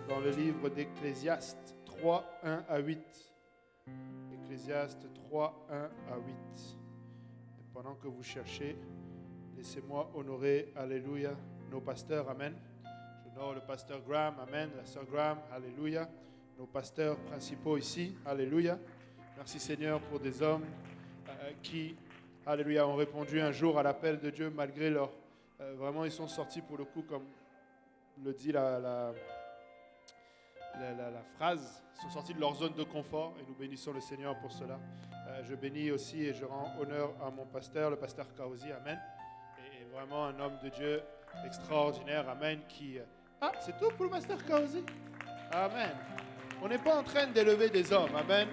dans le livre d'Ecclésiaste 3, 1 à 8. Ecclésiaste 3, 1 à 8. Et pendant que vous cherchez, laissez-moi honorer, alléluia, nos pasteurs, amen. J'honore le pasteur Graham, amen, la sœur Graham, alléluia. Nos pasteurs principaux ici, alléluia. Merci Seigneur pour des hommes qui, alléluia, ont répondu un jour à l'appel de Dieu malgré leur... vraiment, ils sont sortis pour le coup, comme le dit la phrase, ils sont sortis de leur zone de confort et nous bénissons le Seigneur pour cela. Je bénis aussi et je rends honneur à mon pasteur, le pasteur Kaozi, amen. Et vraiment un homme de Dieu extraordinaire, amen, qui... Ah, c'est tout pour le pasteur Kaozi? Amen. On n'est pas en train d'élever des hommes, amen.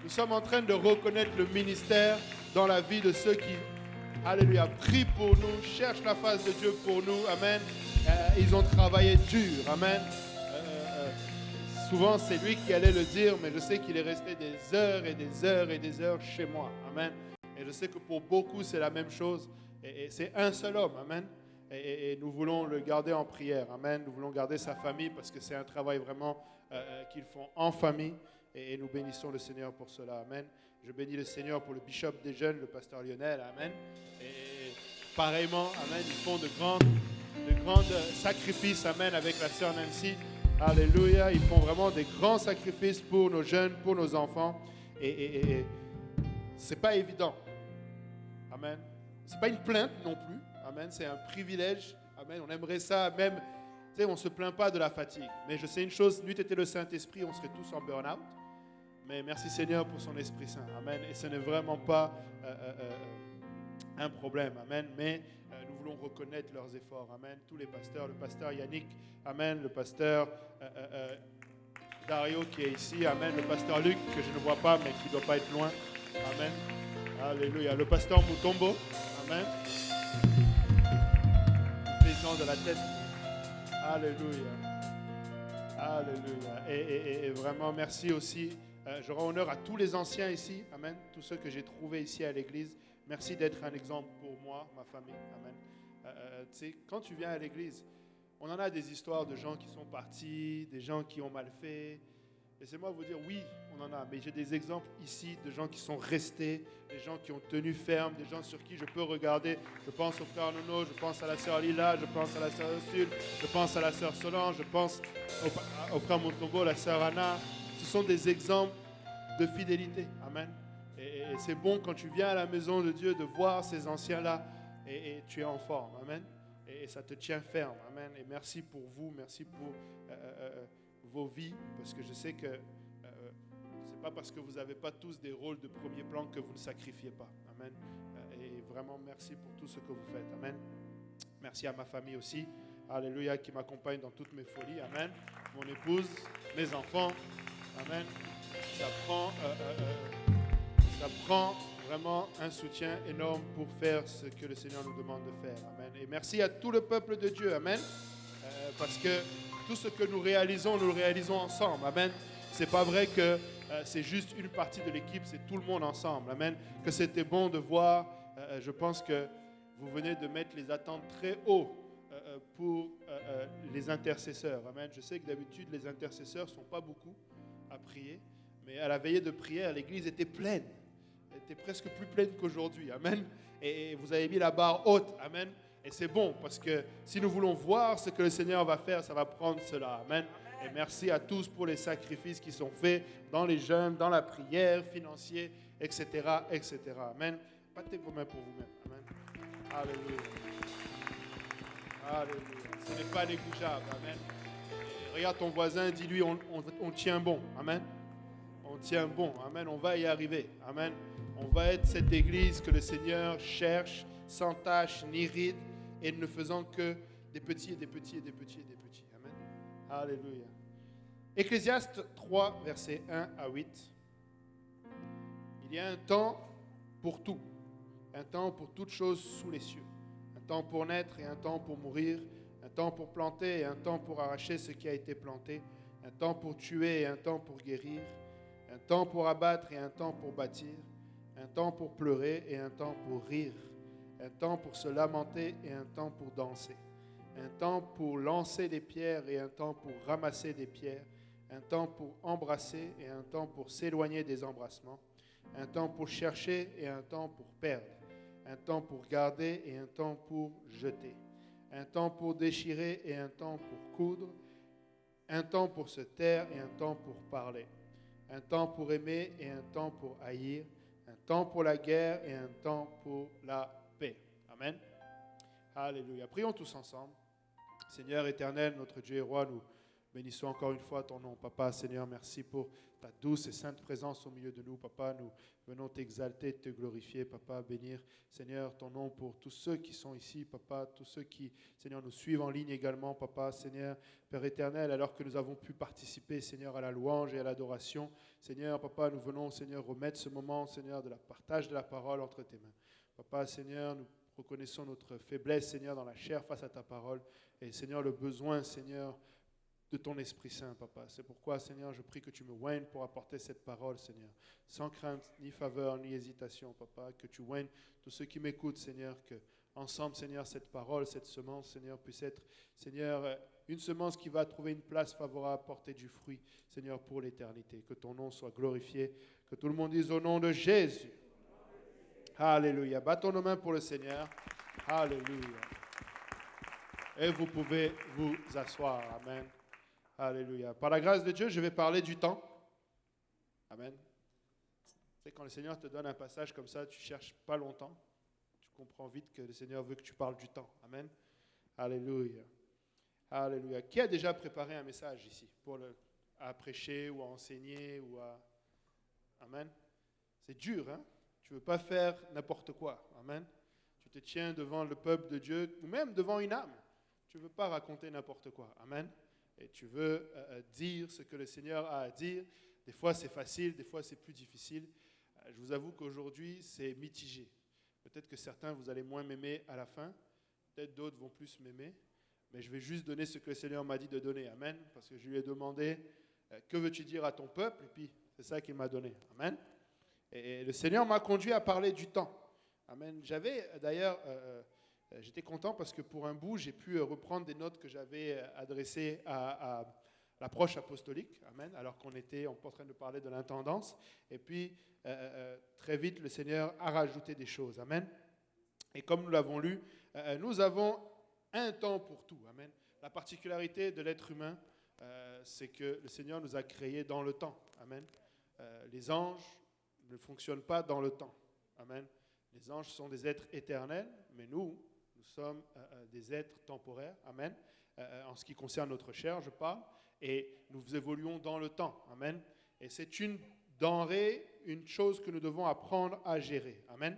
Nous sommes en train de reconnaître le ministère dans la vie de ceux qui, alléluia, prient pour nous, cherchent la face de Dieu pour nous, amen. Ils ont travaillé dur, amen. Souvent, c'est lui qui allait le dire, mais je sais qu'il est resté des heures et des heures et des heures chez moi, amen. Et je sais que pour beaucoup, c'est la même chose. Et c'est un seul homme, amen. Et nous voulons le garder en prière, amen. Nous voulons garder sa famille parce que c'est un travail vraiment qu'ils font en famille. Et nous bénissons le Seigneur pour cela, amen. Je bénis le Seigneur pour le bishop des jeunes, le pasteur Lionel, amen. Et pareillement, amen, ils font de grands sacrifices, amen, avec la sœur Nancy. Alléluia, ils font vraiment des grands sacrifices pour nos jeunes, pour nos enfants. Et c'est pas évident, amen. C'est pas une plainte non plus, amen. C'est un privilège, amen. On aimerait ça même, tu sais, on se plaint pas de la fatigue. Mais je sais une chose, n'eût été le Saint-Esprit, on serait tous en burn-out. Mais merci Seigneur pour son Esprit Saint, amen. Et ce n'est vraiment pas un problème, amen. Mais nous voulons reconnaître leurs efforts, amen. Tous les pasteurs, le pasteur Yannick, amen. Le pasteur Dario qui est ici, amen. Le pasteur Luc que je ne vois pas mais qui ne doit pas être loin, amen. Alléluia. Le pasteur Mutombo, amen. Le président de la tête, alléluia. Alléluia. Et vraiment merci aussi. Je rends honneur à tous les anciens ici, amen. Tous ceux que j'ai trouvés ici à l'église. Merci d'être un exemple pour moi, ma famille, amen. Tu sais, quand tu viens à l'église, on en a des histoires de gens qui sont partis, des gens qui ont mal fait. Laissez-moi vous dire, oui, on en a, mais j'ai des exemples ici de gens qui sont restés, des gens qui ont tenu ferme, des gens sur qui je peux regarder. Je pense au frère Nono, je pense à la sœur Lila, je pense à la sœur Sud, je pense à la sœur Solange, je pense au frère Montombo, la sœur Anna. Ce sont des exemples de fidélité, amen. Et c'est bon quand tu viens à la maison de Dieu de voir ces anciens-là et tu es en forme, amen. Et ça te tient ferme, amen. Et merci pour vous, merci pour vos vies, parce que je sais que c'est pas parce que vous n'avez pas tous des rôles de premier plan que vous ne sacrifiez pas, amen. Et vraiment merci pour tout ce que vous faites, amen. Merci à ma famille aussi, alléluia, qui m'accompagne dans toutes mes folies, amen. Mon épouse, mes enfants, amen. Ça prend vraiment un soutien énorme pour faire ce que le Seigneur nous demande de faire, amen. Et merci à tout le peuple de Dieu, amen. Parce que tout ce que nous le réalisons ensemble, amen. C'est pas vrai que c'est juste une partie de l'équipe, c'est tout le monde ensemble, amen. Que c'était bon de voir, je pense que vous venez de mettre les attentes très haut pour les intercesseurs, amen. Je sais que d'habitude les intercesseurs ne sont pas beaucoup à prier, mais à la veillée de prière, l'église était pleine. Elle était presque plus pleine qu'aujourd'hui, amen. Et vous avez mis la barre haute, amen. Et c'est bon, parce que si nous voulons voir ce que le Seigneur va faire, ça va prendre cela, amen. Et merci à tous pour les sacrifices qui sont faits dans les jeûnes, dans la prière, financiers, etc., etc., amen. Battez vos mains pour vous-même, amen. Alléluia. Alléluia. Ce n'est pas négligeable, amen. Et regarde ton voisin, dis-lui, on tient bon, amen. On tient bon, amen, on va y arriver, amen. On va être cette église que le Seigneur cherche, sans tache ni ride, et ne faisant que des petits et des petits et des petits et des petits, amen. Alléluia. Ecclésiaste 3, versets 1 à 8. Il y a un temps pour tout, un temps pour toutes choses sous les cieux, un temps pour naître et un temps pour mourir, un temps pour planter et un temps pour arracher ce qui a été planté, un temps pour tuer et un temps pour guérir, un temps pour abattre et un temps pour bâtir, un temps pour pleurer et un temps pour rire, un temps pour se lamenter et un temps pour danser, un temps pour lancer des pierres et un temps pour ramasser des pierres, un temps pour embrasser et un temps pour s'éloigner des embrassements, un temps pour chercher et un temps pour perdre, un temps pour garder et un temps pour jeter, un temps pour déchirer et un temps pour coudre, un temps pour se taire et un temps pour parler, un temps pour aimer et un temps pour haïr, un temps pour la guerre et un temps pour la paix. Amen. Alléluia. Prions tous ensemble. Seigneur éternel, notre Dieu et roi, nous bénissons encore une fois ton nom. Papa, Seigneur, merci pour ta douce et sainte présence au milieu de nous. Papa, nous venons t'exalter, te glorifier. Papa, bénir, Seigneur, ton nom pour tous ceux qui sont ici. Papa, tous ceux qui, Seigneur, nous suivent en ligne également. Papa, Seigneur, Père éternel, alors que nous avons pu participer, Seigneur, à la louange et à l'adoration. Seigneur, Papa, nous venons, Seigneur, remettre ce moment, Seigneur, de la partage de la parole entre tes mains. Papa, Seigneur, nous reconnaissons notre faiblesse, Seigneur, dans la chair face à ta parole. Et Seigneur, le besoin, Seigneur, de ton Esprit Saint, Papa. C'est pourquoi, Seigneur, je prie que tu me oignes pour apporter cette parole, Seigneur. Sans crainte, ni faveur, ni hésitation, Papa. Que tu oignes tous ceux qui m'écoutent, Seigneur. Que ensemble, Seigneur, cette parole, cette semence, Seigneur, puisse être, Seigneur, une semence qui va trouver une place favorable, porter du fruit, Seigneur, pour l'éternité. Que ton nom soit glorifié. Que tout le monde dise au nom de Jésus. Alléluia. Battons nos mains pour le Seigneur. Alléluia. Et vous pouvez vous asseoir. Amen. Alléluia. Par la grâce de Dieu, je vais parler du temps. Amen. Tu sais, quand le Seigneur te donne un passage comme ça, tu ne cherches pas longtemps. Tu comprends vite que le Seigneur veut que tu parles du temps. Amen. Alléluia. Alléluia. Qui a déjà préparé un message ici à prêcher ou à enseigner ou à... Amen. C'est dur, hein? Tu ne veux pas faire n'importe quoi. Amen. Tu te tiens devant le peuple de Dieu ou même devant une âme. Tu ne veux pas raconter n'importe quoi. Amen. Et tu veux dire ce que le Seigneur a à dire. Des fois, c'est facile, des fois, c'est plus difficile. Je vous avoue qu'aujourd'hui, c'est mitigé. Peut-être que certains, vous allez moins m'aimer à la fin. Peut-être d'autres vont plus m'aimer. Mais je vais juste donner ce que le Seigneur m'a dit de donner. Amen. Parce que je lui ai demandé, que veux-tu dire à ton peuple? Et puis, c'est ça qu'il m'a donné. Amen. Et le Seigneur m'a conduit à parler du temps. Amen. J'avais d'ailleurs... j'étais content parce que pour un bout, j'ai pu reprendre des notes que j'avais adressées à l'approche apostolique, amen, alors qu'on était en train de parler de l'intendance. Et puis, très vite, le Seigneur a rajouté des choses, amen. Et comme nous l'avons lu, nous avons un temps pour tout, amen. La particularité de l'être humain, c'est que le Seigneur nous a créés dans le temps, amen. Les anges ne fonctionnent pas dans le temps, amen. Les anges sont des êtres éternels, mais nous sommes des êtres temporaires, amen, en ce qui concerne notre chair, je parle, et nous évoluons dans le temps, amen. Et c'est une denrée, une chose que nous devons apprendre à gérer, amen.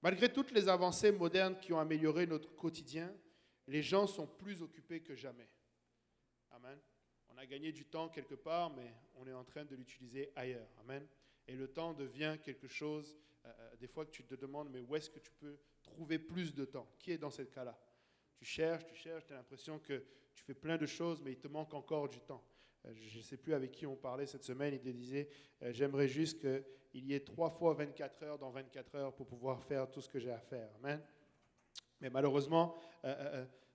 Malgré toutes les avancées modernes qui ont amélioré notre quotidien, les gens sont plus occupés que jamais, amen. On a gagné du temps quelque part, mais on est en train de l'utiliser ailleurs, amen. Et le temps devient quelque chose, des fois que tu te demandes, mais où est-ce que tu peux trouver plus de temps? Qui est dans ce cas-là? Tu cherches, tu as l'impression que tu fais plein de choses, mais il te manque encore du temps. Je ne sais plus avec qui on parlait cette semaine, il te disait, j'aimerais juste qu'il y ait 3 fois 24 heures dans 24 heures pour pouvoir faire tout ce que j'ai à faire. Amen. Mais malheureusement,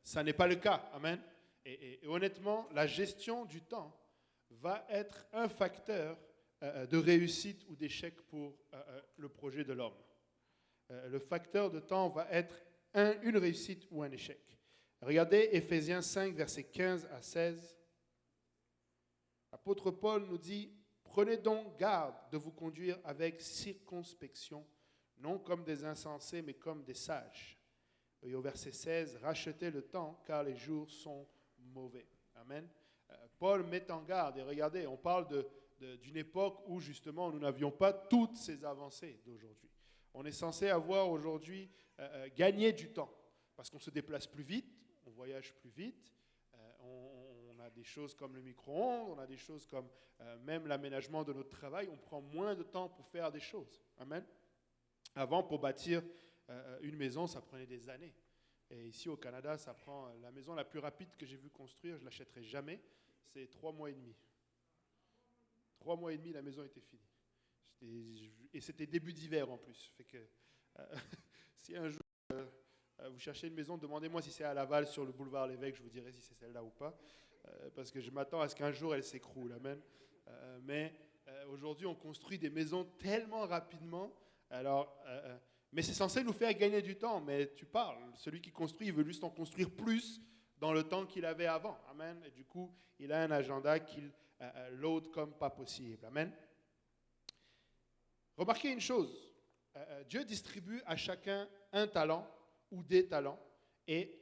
ça n'est pas le cas. Amen. Et honnêtement, la gestion du temps va être un facteur de réussite ou d'échec pour le projet de l'homme. Le facteur de temps va être une réussite ou un échec. Regardez Éphésiens 5, versets 15 à 16. L'apôtre Paul nous dit, « Prenez donc garde de vous conduire avec circonspection, non comme des insensés, mais comme des sages. » Et au verset 16, « Rachetez le temps, car les jours sont mauvais. » Amen. Paul met en garde, et regardez, on parle d'une époque où justement nous n'avions pas toutes ces avancées d'aujourd'hui. On est censé avoir aujourd'hui gagné du temps, parce qu'on se déplace plus vite, on voyage plus vite, on a des choses comme le micro-ondes, on a des choses comme même l'aménagement de notre travail, on prend moins de temps pour faire des choses. Amen. Avant, pour bâtir une maison, ça prenait des années. Et ici au Canada, ça prend la maison la plus rapide que j'ai vue construire, je ne l'achèterai jamais, c'est 3 mois et demi. 3 mois et demi, la maison était finie. Et c'était début d'hiver en plus. Fait que, si un jour Vous cherchez une maison, demandez-moi si c'est à Laval sur le boulevard Lévesque, je vous dirai si c'est celle-là ou pas. Parce que je m'attends à ce qu'un jour elle s'écroule. Amen. Mais aujourd'hui, on construit des maisons tellement rapidement. Alors, mais c'est censé nous faire gagner du temps. Mais tu parles, celui qui construit, il veut juste en construire plus dans le temps qu'il avait avant. Amen. Et du coup, il a un agenda qu'il load comme pas possible. Amen. Remarquez une chose. Dieu distribue à chacun un talent ou des talents. Et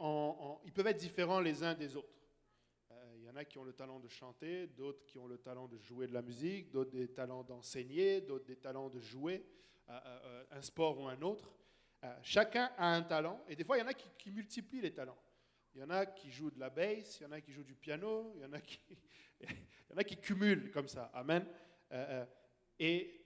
ils peuvent être différents les uns des autres. Il y en a qui ont le talent de chanter, d'autres qui ont le talent de jouer de la musique, d'autres des talents d'enseigner, d'autres des talents de jouer un sport ou un autre. Chacun a un talent, et des fois, il y en a qui multiplient les talents. Il y en a qui jouent de la basse, il y en a qui jouent du piano, il y en a qui cumulent comme ça. Amen. Et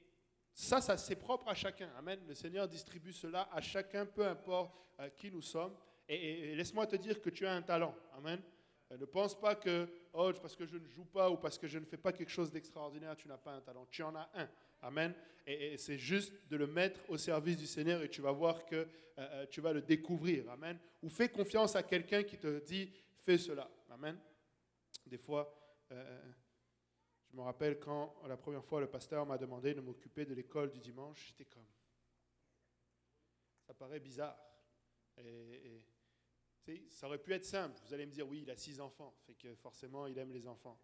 ça c'est propre à chacun. Amen. Le Seigneur distribue cela à chacun, peu importe qui nous sommes. Et laisse-moi te dire que tu as un talent. Amen. Ne pense pas que parce que je ne joue pas ou parce que je ne fais pas quelque chose d'extraordinaire, tu n'as pas un talent. Tu en as un. Amen. Et c'est juste de le mettre au service du Seigneur et tu vas voir que tu vas le découvrir. Amen. Ou fais confiance à quelqu'un qui te dit, fais cela. Amen. Des fois, je me rappelle quand la première fois le pasteur m'a demandé de m'occuper de l'école du dimanche, j'étais comme, ça paraît bizarre. Ça aurait pu être simple. Vous allez me dire, oui, il a 6 enfants, fait que forcément, il aime les enfants.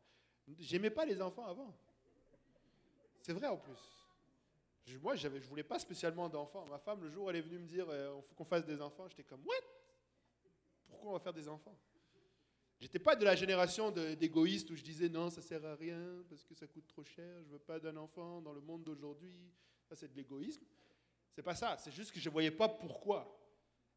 J'aimais pas les enfants avant. C'est vrai en plus. Moi, je voulais pas spécialement d'enfants. Ma femme, le jour où elle est venue me dire, il faut qu'on fasse des enfants, j'étais comme, what? Pourquoi on va faire des enfants? J'étais pas de la génération d'égoïstes où je disais, non, ça sert à rien parce que ça coûte trop cher, je veux pas d'un enfant dans le monde d'aujourd'hui. Ça, c'est de l'égoïsme. C'est pas ça. C'est juste que je voyais pas pourquoi.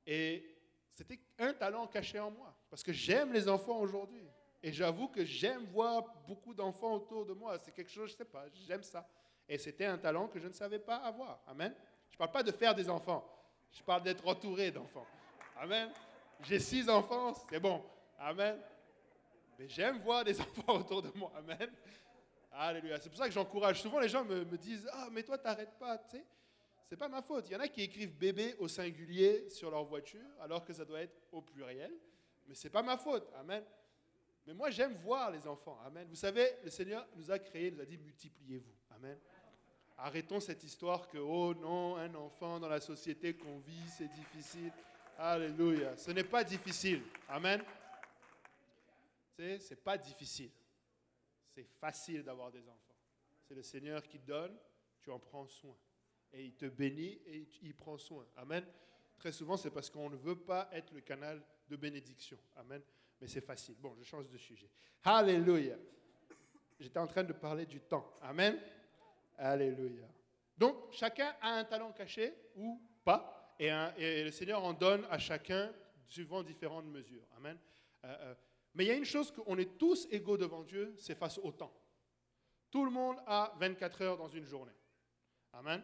Et c'était un talent caché en moi, parce que j'aime les enfants aujourd'hui. Et j'avoue que j'aime voir beaucoup d'enfants autour de moi. C'est quelque chose, je ne sais pas, j'aime ça. Et c'était un talent que je ne savais pas avoir. Amen. Je ne parle pas de faire des enfants. Je parle d'être entouré d'enfants. Amen. J'ai 6 enfants, c'est bon. Amen. Mais j'aime voir des enfants autour de moi. Amen. Alléluia. C'est pour ça que j'encourage. Souvent, les gens me disent, ah, mais toi, t'arrêtes pas, tu sais. C'est pas ma faute. Il y en a qui écrivent bébé au singulier sur leur voiture, alors que ça doit être au pluriel. Mais c'est pas ma faute. Amen. Mais moi, j'aime voir les enfants. Amen. Vous savez, le Seigneur nous a créés, nous a dit, multipliez-vous. Amen. Arrêtons cette histoire que, oh non, un enfant dans la société qu'on vit, c'est difficile. Alléluia. Ce n'est pas difficile. Amen. Tu sais, c'est pas difficile. C'est facile d'avoir des enfants. C'est le Seigneur qui donne, tu en prends soin. Et il te bénit et il prend soin. Amen. Très souvent, c'est parce qu'on ne veut pas être le canal de bénédiction. Amen. Mais c'est facile. Bon, je change de sujet. Alléluia. J'étais en train de parler du temps. Amen. Alléluia. Donc, chacun a un talent caché ou pas. Et le Seigneur en donne à chacun suivant différentes mesures. Amen. Mais il y a une chose qu'on est tous égaux devant Dieu, c'est face au temps. Tout le monde a 24 heures dans une journée. Amen.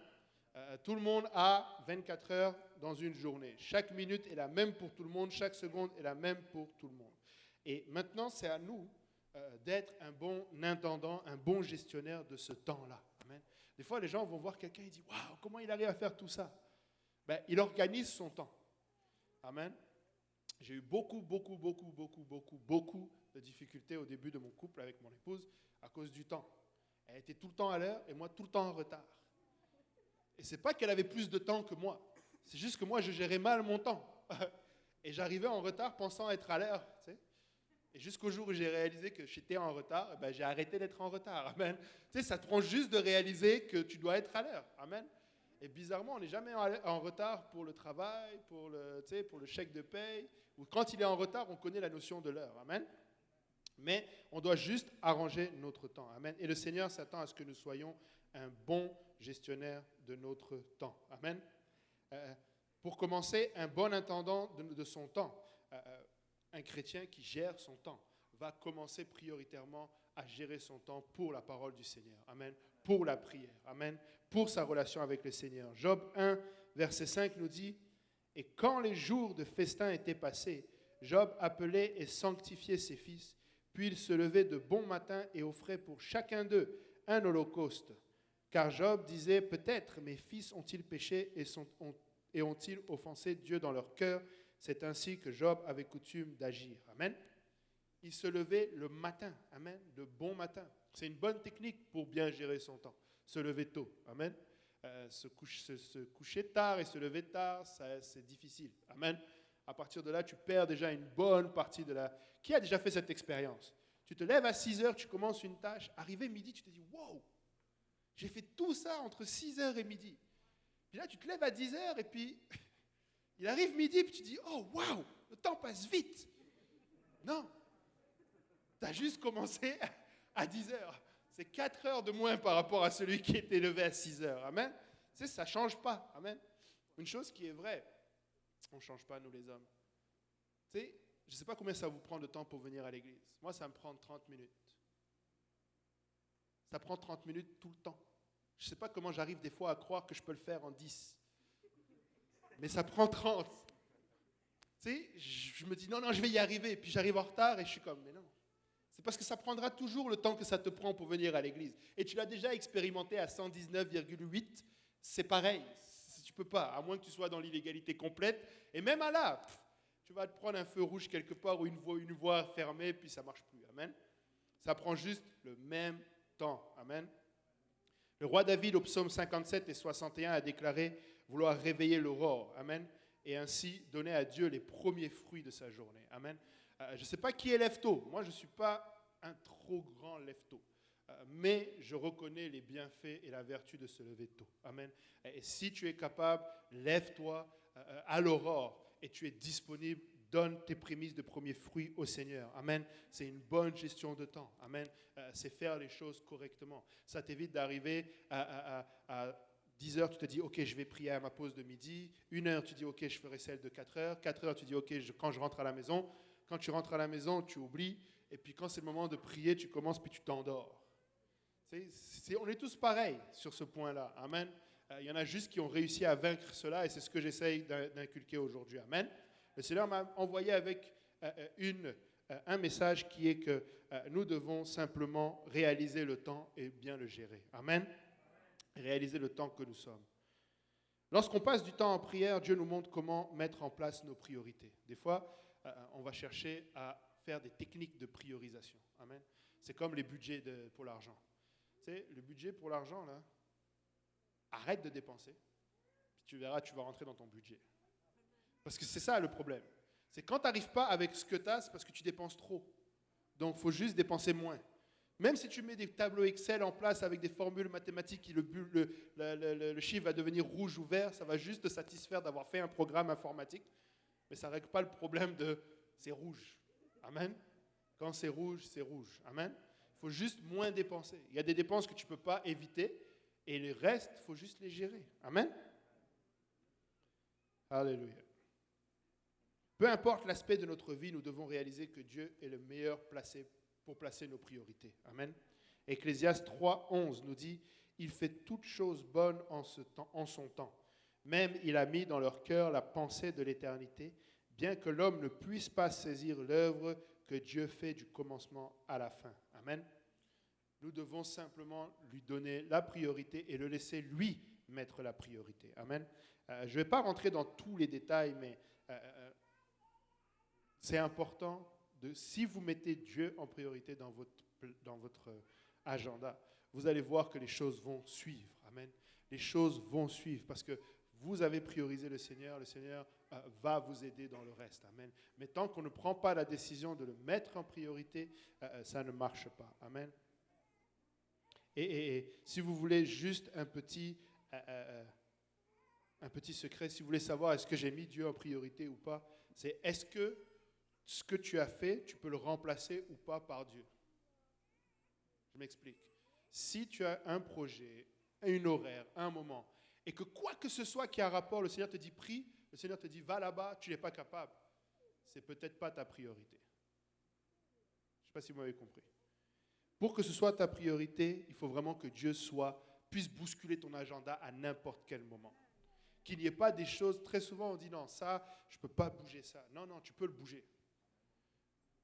Tout le monde a 24 heures dans une journée. Chaque minute est la même pour tout le monde, chaque seconde est la même pour tout le monde. Et maintenant, c'est à nous d'être un bon intendant, un bon gestionnaire de ce temps-là. Amen. Des fois, les gens vont voir quelqu'un et disent « Waouh, comment il arrive à faire tout ça ?» Il organise son temps. Amen. J'ai eu beaucoup de difficultés au début de mon couple avec mon épouse à cause du temps. Elle était tout le temps à l'heure et moi tout le temps en retard. Et c'est pas qu'elle avait plus de temps que moi. C'est juste que moi, je gérais mal mon temps. Et j'arrivais en retard pensant être à l'heure. Tu sais. Et jusqu'au jour où j'ai réalisé que j'étais en retard, j'ai arrêté d'être en retard. Amen. Tu sais, ça te prend juste de réaliser que tu dois être à l'heure. Amen. Et bizarrement, on n'est jamais en retard pour le travail, pour le chèque de paye. Ou quand il est en retard, on connaît la notion de l'heure. Amen. Mais on doit juste arranger notre temps. Amen. Et le Seigneur s'attend à ce que nous soyons un bon gestionnaire de notre temps. Amen. Pour commencer, un bon intendant de son temps, un chrétien qui gère son temps, va commencer prioritairement à gérer son temps pour la parole du Seigneur. Amen. Pour la prière. Amen. Pour sa relation avec le Seigneur. Job 1, verset 5 nous dit « Et quand les jours de festin étaient passés, Job appelait et sanctifiait ses fils, puis il se levait de bon matin et offrait pour chacun d'eux un holocauste. Car Job disait, peut-être mes fils ont-ils péché et ont-ils offensé Dieu dans leur cœur, C'est ainsi que Job avait coutume d'agir. Amen. Il se levait le matin. Amen. Le bon matin. C'est une bonne technique pour bien gérer son temps. Se lever tôt. Amen. Se coucher tard et se lever tard, c'est difficile. Amen. À partir de là, tu perds déjà une bonne partie de la... Qui a déjà fait cette expérience? Tu te lèves à 6 heures, tu commences une tâche. Arrivé midi, tu te dis, wow, j'ai fait tout ça entre 6 heures et midi. Puis là, tu te lèves à 10 heures et puis il arrive midi, puis tu dis, oh, wow, le temps passe vite. Non, tu as juste commencé à 10 heures. C'est 4 heures de moins par rapport à celui qui était levé à 6 heures. Amen. Tu sais, ça ne change pas. Amen. Une chose qui est vraie, on ne change pas, nous les hommes. Tu sais, je ne sais pas combien ça vous prend de temps pour venir à l'église. Moi, ça me prend 30 minutes. Ça prend 30 minutes tout le temps. Je ne sais pas comment j'arrive des fois à croire que je peux le faire en 10. Mais ça prend 30. Tu sais, je me dis, non, je vais y arriver. Puis j'arrive en retard et je suis comme, mais non. C'est parce que ça prendra toujours le temps que ça te prend pour venir à l'église. Et tu l'as déjà expérimenté à 119,8. C'est pareil. Tu ne peux pas, à moins que tu sois dans l'illégalité complète. Et même à là, tu vas te prendre un feu rouge quelque part ou une voie fermée, puis ça ne marche plus. Amen. Ça prend juste le même temps. Amen. Le roi David, au psaume 57 et 61, a déclaré vouloir réveiller l'aurore. Amen. Et ainsi donner à Dieu les premiers fruits de sa journée. Amen. Je ne sais pas qui est lève-tôt. Moi, je ne suis pas un trop grand lève-tôt. Mais je reconnais les bienfaits et la vertu de se lever tôt. Amen. Et si tu es capable, lève-toi à l'aurore et tu es disponible, donne tes prémices de premiers fruits au Seigneur. Amen. C'est une bonne gestion de temps. Amen. C'est faire les choses correctement. Ça t'évite d'arriver à 10 heures, tu te dis, OK, je vais prier à ma pause de midi. 1 heure, tu dis, OK, je ferai celle de 4 heures. 4 heures, tu dis, OK, quand je rentre à la maison. Quand tu rentres à la maison, tu oublies. Et puis quand c'est le moment de prier, tu commences, puis tu t'endors. On est tous pareils sur ce point-là. Amen. Il y en a juste qui ont réussi à vaincre cela et c'est ce que j'essaye d'inculquer aujourd'hui. Amen. Le Seigneur m'a envoyé avec un message qui est que nous devons simplement réaliser le temps et bien le gérer. Amen. Réaliser le temps que nous sommes. Lorsqu'on passe du temps en prière, Dieu nous montre comment mettre en place nos priorités. Des fois, on va chercher à faire des techniques de priorisation. Amen. C'est comme les budgets pour l'argent. Tu sais, le budget pour l'argent, là, arrête de dépenser, puis tu verras, tu vas rentrer dans ton budget. Parce que c'est ça le problème. C'est quand tu n'arrives pas avec ce que tu as, c'est parce que tu dépenses trop. Donc, il faut juste dépenser moins. Même si tu mets des tableaux Excel en place avec des formules mathématiques, le chiffre va devenir rouge ou vert, ça va juste te satisfaire d'avoir fait un programme informatique, mais ça ne règle pas le problème de c'est rouge. Amen. Quand c'est rouge, c'est rouge. Amen. Il faut juste moins dépenser. Il y a des dépenses que tu ne peux pas éviter et le reste, il faut juste les gérer. Amen. Alléluia. Peu importe l'aspect de notre vie, nous devons réaliser que Dieu est le meilleur placé pour placer nos priorités. Amen. Ecclésiaste 3:11 nous dit « Il fait toutes choses bonnes en son temps. Même il a mis dans leur cœur la pensée de l'éternité, bien que l'homme ne puisse pas saisir l'œuvre que Dieu fait du commencement à la fin. » Amen. Nous devons simplement lui donner la priorité et le laisser lui mettre la priorité. Amen. Je ne vais pas rentrer dans tous les détails, mais c'est important si vous mettez Dieu en priorité dans votre agenda, vous allez voir que les choses vont suivre. Amen. Les choses vont suivre parce que vous avez priorisé le Seigneur va vous aider dans le reste. Amen. Mais tant qu'on ne prend pas la décision de le mettre en priorité, ça ne marche pas. Amen. Et si vous voulez juste un petit secret, si vous voulez savoir est-ce que j'ai mis Dieu en priorité ou pas, c'est est-ce que ce que tu as fait, tu peux le remplacer ou pas par Dieu. Je m'explique. Si tu as un projet, une horaire, un moment, et que quoi que ce soit qui a rapport, le Seigneur te dit prie, le Seigneur te dit va là-bas, tu n'es pas capable, c'est peut-être pas ta priorité. Je ne sais pas si vous m'avez compris. Pour que ce soit ta priorité, il faut vraiment que Dieu puisse bousculer ton agenda à n'importe quel moment. Qu'il n'y ait pas des choses, très souvent on dit non, ça, je ne peux pas bouger ça. Non, tu peux le bouger.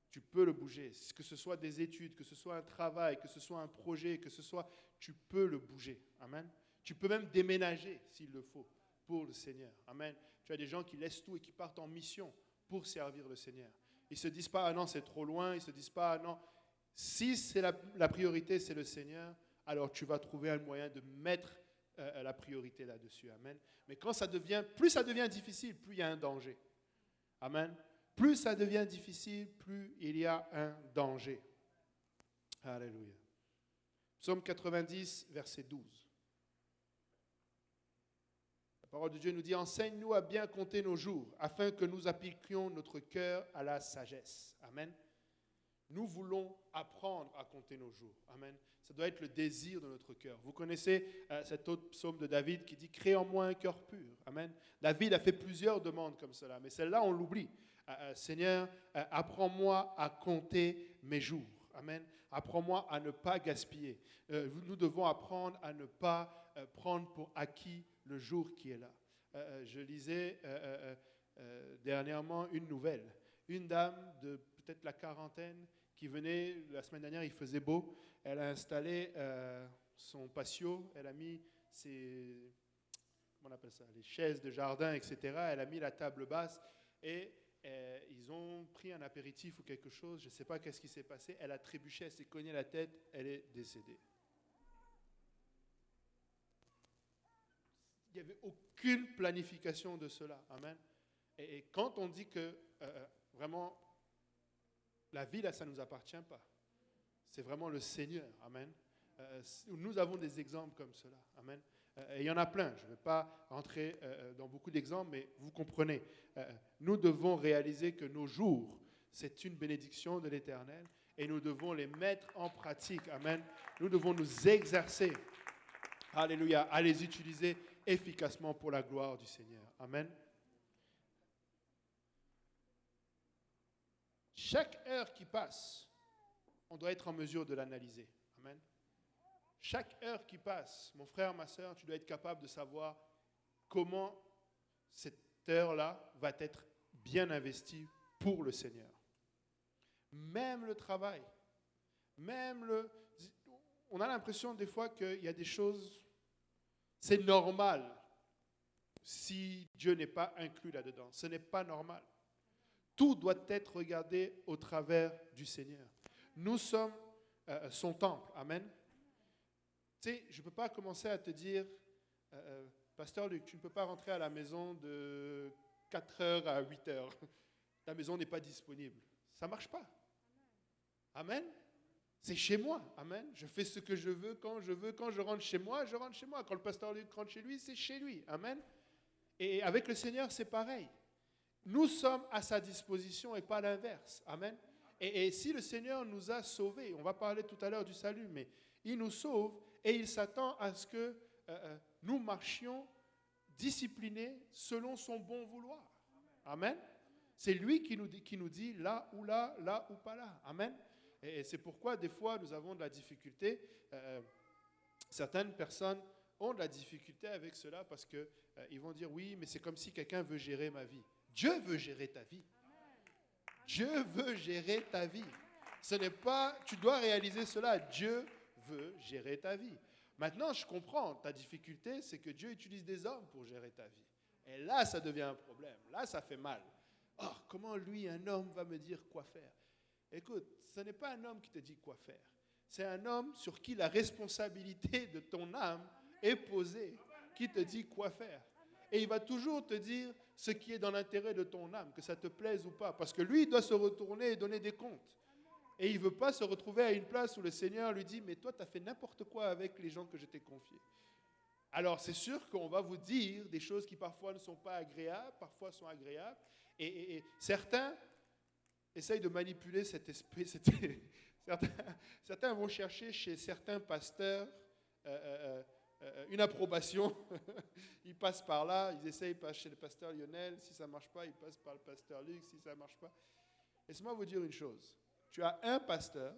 Tu peux le bouger. Que ce soit des études, que ce soit un travail, que ce soit un projet, tu peux le bouger. Amen. Tu peux même déménager s'il le faut pour le Seigneur. Amen. Tu as des gens qui laissent tout et qui partent en mission pour servir le Seigneur. Ils ne se disent pas, ah non, c'est trop loin. Ils ne se disent pas, ah non. Si c'est la priorité, c'est le Seigneur, alors tu vas trouver un moyen de mettre la priorité là-dessus. Amen. Mais plus ça devient difficile, plus il y a un danger. Amen. Plus ça devient difficile, plus il y a un danger. Alléluia. Psaume 90, verset 12. La parole de Dieu nous dit, enseigne-nous à bien compter nos jours, afin que nous appliquions notre cœur à la sagesse. Amen. Nous voulons apprendre à compter nos jours. Amen. Ça doit être le désir de notre cœur. Vous connaissez cet autre psaume de David qui dit « Crée en moi un cœur pur ». Amen. David a fait plusieurs demandes comme cela, mais celle-là, on l'oublie. Seigneur, apprends-moi à compter mes jours. Amen. Apprends-moi à ne pas gaspiller. Nous devons apprendre à ne pas prendre pour acquis le jour qui est là. Je lisais dernièrement une nouvelle. Une dame de peut-être la quarantaine qui venait, la semaine dernière, il faisait beau. Elle a installé son patio, elle a mis comment on appelle ça, les chaises de jardin, etc. Elle a mis la table basse et ils ont pris un apéritif ou quelque chose. Je ne sais pas qu'est-ce qui s'est passé. Elle a trébuché, elle s'est cognée la tête, elle est décédée. Il n'y avait aucune planification de cela. Amen. Et quand on dit que vraiment, la vie, là, ça ne nous appartient pas. C'est vraiment le Seigneur. Amen. Nous avons des exemples comme cela. Amen. Et il y en a plein. Je ne vais pas rentrer dans beaucoup d'exemples, mais vous comprenez. Nous devons réaliser que nos jours, c'est une bénédiction de l'Éternel et nous devons les mettre en pratique. Amen. Nous devons nous exercer, alléluia, à les utiliser efficacement pour la gloire du Seigneur. Amen. Chaque heure qui passe, on doit être en mesure de l'analyser. Amen. Chaque heure qui passe, mon frère, ma soeur, tu dois être capable de savoir comment cette heure-là va être bien investie pour le Seigneur. Même le travail, on a l'impression des fois qu'il y a des choses, c'est normal si Dieu n'est pas inclus là-dedans. Ce n'est pas normal. Tout doit être regardé au travers du Seigneur. Nous sommes son temple. Amen. Tu sais, je ne peux pas commencer à te dire, Pasteur Luc, tu ne peux pas rentrer à la maison de 4h à 8h. Ta maison n'est pas disponible. Ça ne marche pas. Amen. C'est chez moi. Amen. Je fais ce que je veux, quand je veux. Quand je rentre chez moi, je rentre chez moi. Quand le pasteur Luc rentre chez lui, c'est chez lui. Amen. Et avec le Seigneur, c'est pareil. Nous sommes à sa disposition et pas l'inverse. Amen. Et si le Seigneur nous a sauvés, on va parler tout à l'heure du salut, mais il nous sauve et il s'attend à ce que nous marchions disciplinés selon son bon vouloir. Amen. C'est lui qui nous dit là ou là, là ou pas là. Amen. Et c'est pourquoi des fois nous avons de la difficulté. Certaines personnes ont de la difficulté avec cela parce qu'ils vont dire oui, mais c'est comme si quelqu'un veut gérer ma vie. Dieu veut gérer ta vie. Dieu veut gérer ta vie. Ce n'est pas, tu dois réaliser cela. Dieu veut gérer ta vie. Maintenant, je comprends, ta difficulté, c'est que Dieu utilise des hommes pour gérer ta vie. Et là, ça devient un problème. Là, ça fait mal. Oh, comment lui, un homme, va me dire quoi faire? Écoute, ce n'est pas un homme qui te dit quoi faire. C'est un homme sur qui la responsabilité de ton âme est posée, qui te dit quoi faire. Et il va toujours te dire ce qui est dans l'intérêt de ton âme, que ça te plaise ou pas. Parce que lui, il doit se retourner et donner des comptes. Et il ne veut pas se retrouver à une place où le Seigneur lui dit « Mais toi, tu as fait n'importe quoi avec les gens que je t'ai confiés. » Alors, c'est sûr qu'on va vous dire des choses qui parfois ne sont pas agréables, parfois sont agréables. Et certains essayent de manipuler cet esprit. Certains vont chercher chez certains pasteurs une approbation. Ils passent par là, ils essayent de passer chez le pasteur Lionel. Si ça ne marche pas, ils passent par le pasteur Luc. Si ça ne marche pas. Laisse-moi vous dire une chose. Tu as un pasteur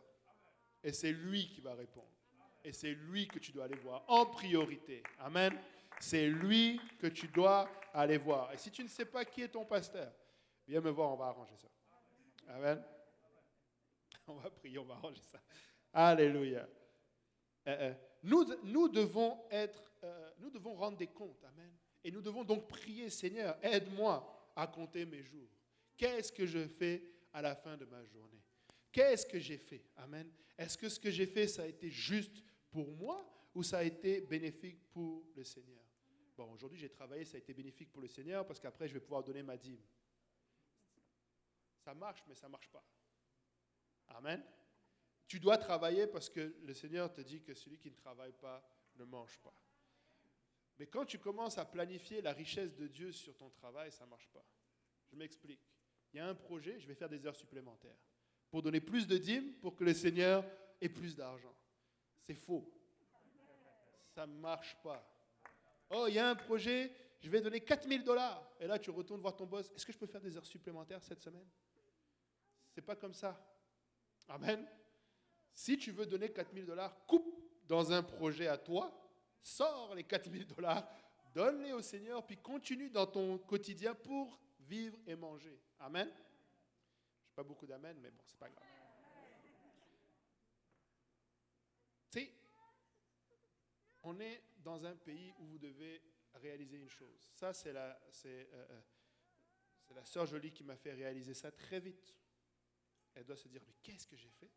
et c'est lui qui va répondre. Et c'est lui que tu dois aller voir en priorité. Amen. C'est lui que tu dois aller voir. Et si tu ne sais pas qui est ton pasteur, viens me voir, on va arranger ça. Amen. On va prier, on va arranger ça. Alléluia. Nous devons rendre des comptes. Amen. Et nous devons donc prier, Seigneur, aide-moi à compter mes jours. Qu'est-ce que je fais à la fin de ma journée? Qu'est-ce que j'ai fait? Amen. Est-ce que ce que j'ai fait, ça a été juste pour moi ou ça a été bénéfique pour le Seigneur? Bon, aujourd'hui, j'ai travaillé, ça a été bénéfique pour le Seigneur parce qu'après, je vais pouvoir donner ma dîme. Ça marche, mais ça ne marche pas. Amen. Tu dois travailler parce que le Seigneur te dit que celui qui ne travaille pas ne mange pas. Mais quand tu commences à planifier la richesse de Dieu sur ton travail, ça ne marche pas. Je m'explique. Il y a un projet, je vais faire des heures supplémentaires pour donner plus de dîmes pour que le Seigneur ait plus d'argent. C'est faux. Ça ne marche pas. Oh, il y a un projet, je vais donner 4 000 $. Et là, tu retournes voir ton boss. Est-ce que je peux faire des heures supplémentaires cette semaine? C'est pas comme ça. Amen. Si tu veux donner 4 000 $, coupe dans un projet à toi, sors les 4 000 $, donne-les au Seigneur, puis continue dans ton quotidien pour vivre et manger. Amen. Je n'ai pas beaucoup d'amen, mais bon, c'est pas grave. Tu sais, on est dans un pays où vous devez réaliser une chose. Ça, c'est la sœur Jolie qui m'a fait réaliser ça très vite. Elle doit se dire, mais qu'est-ce que j'ai fait?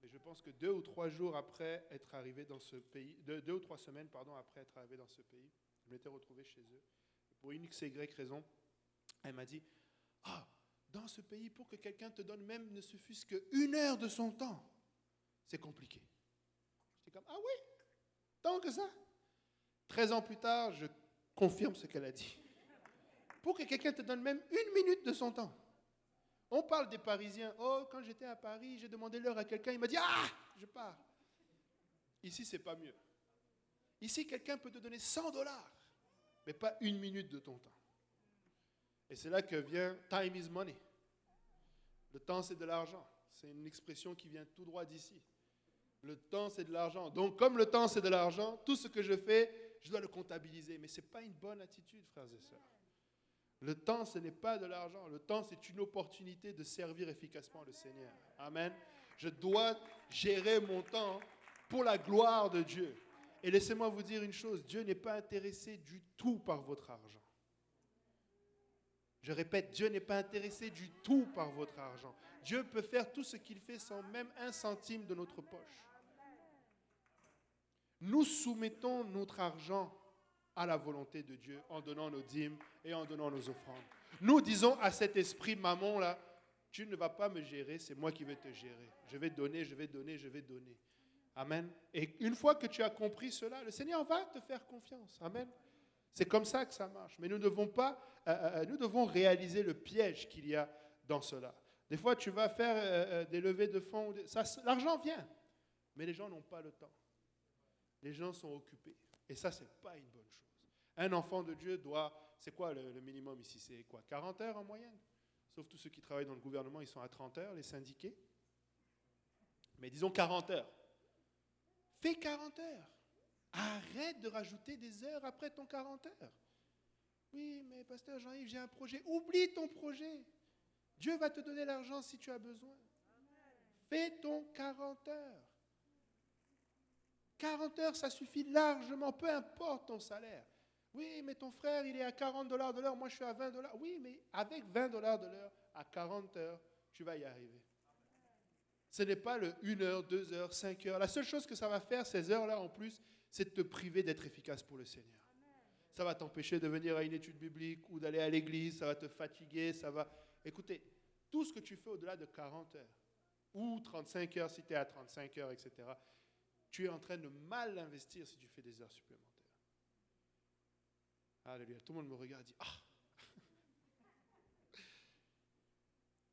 Mais je pense que 2 ou 3 jours après être arrivé dans ce pays, 2 ou 3 semaines, après être arrivé dans ce pays, je m'étais retrouvé chez eux. Pour une X et Y raison, elle m'a dit, dans ce pays, pour que quelqu'un te donne même ne se fût-ce qu'une heure de son temps, c'est compliqué. J'étais comme, ah oui, tant que ça. 13 ans plus tard, je confirme ce qu'elle a dit. Pour que quelqu'un te donne même 1 minute de son temps. On parle des Parisiens. Oh, quand j'étais à Paris, j'ai demandé l'heure à quelqu'un, il m'a dit, je pars. Ici, c'est pas mieux. Ici, quelqu'un peut te donner 100 $, mais pas 1 minute de ton temps. Et c'est là que vient time is money. Le temps, c'est de l'argent. C'est une expression qui vient tout droit d'ici. Le temps, c'est de l'argent. Donc, comme le temps, c'est de l'argent, tout ce que je fais, je dois le comptabiliser. Mais ce n'est pas une bonne attitude, frères et sœurs. Le temps, ce n'est pas de l'argent. Le temps, c'est une opportunité de servir efficacement le Seigneur. Amen. Je dois gérer mon temps pour la gloire de Dieu. Et laissez-moi vous dire une chose, Dieu n'est pas intéressé du tout par votre argent. Je répète, Dieu n'est pas intéressé du tout par votre argent. Dieu peut faire tout ce qu'il fait sans même 1 centime de notre poche. Nous soumettons notre argent à la volonté de Dieu en donnant nos dîmes et en donnant nos offrandes. Nous disons à cet esprit mammon là, tu ne vas pas me gérer, c'est moi qui vais te gérer. Je vais donner, je vais donner, je vais donner. Amen. Et une fois que tu as compris cela, le Seigneur va te faire confiance. Amen. C'est comme ça que ça marche. Mais nous devons réaliser le piège qu'il y a dans cela. Des fois, tu vas faire des levées de fonds. L'argent vient, mais les gens n'ont pas le temps. Les gens sont occupés. Et ça, ce n'est pas une bonne chose. Un enfant de Dieu doit... C'est quoi le minimum ici? C'est quoi? 40 heures en moyenne? Sauf tous ceux qui travaillent dans le gouvernement, ils sont à 30 heures, les syndiqués. Mais disons 40 heures. Fais 40 heures. Arrête de rajouter des heures après ton 40 heures. Oui, mais pasteur Jean-Yves, j'ai un projet. Oublie ton projet. Dieu va te donner l'argent si tu as besoin. Fais ton 40 heures. 40 heures, ça suffit largement, peu importe ton salaire. Oui, mais ton frère, il est à 40 $ de l'heure, moi je suis à 20 $. Oui, mais avec 20 $ de l'heure, à 40 heures, tu vas y arriver. Ce n'est pas le 1 heure, 2 heures, 5 heures. La seule chose que ça va faire, ces heures-là en plus, c'est de te priver d'être efficace pour le Seigneur. Ça va t'empêcher de venir à une étude biblique ou d'aller à l'église, ça va te fatiguer, ça va... Écoutez, tout ce que tu fais au-delà de 40 heures, ou 35 heures si tu es à 35 heures, etc., tu es en train de mal investir si tu fais des heures supplémentaires. Alléluia. Tout le monde me regarde et dit,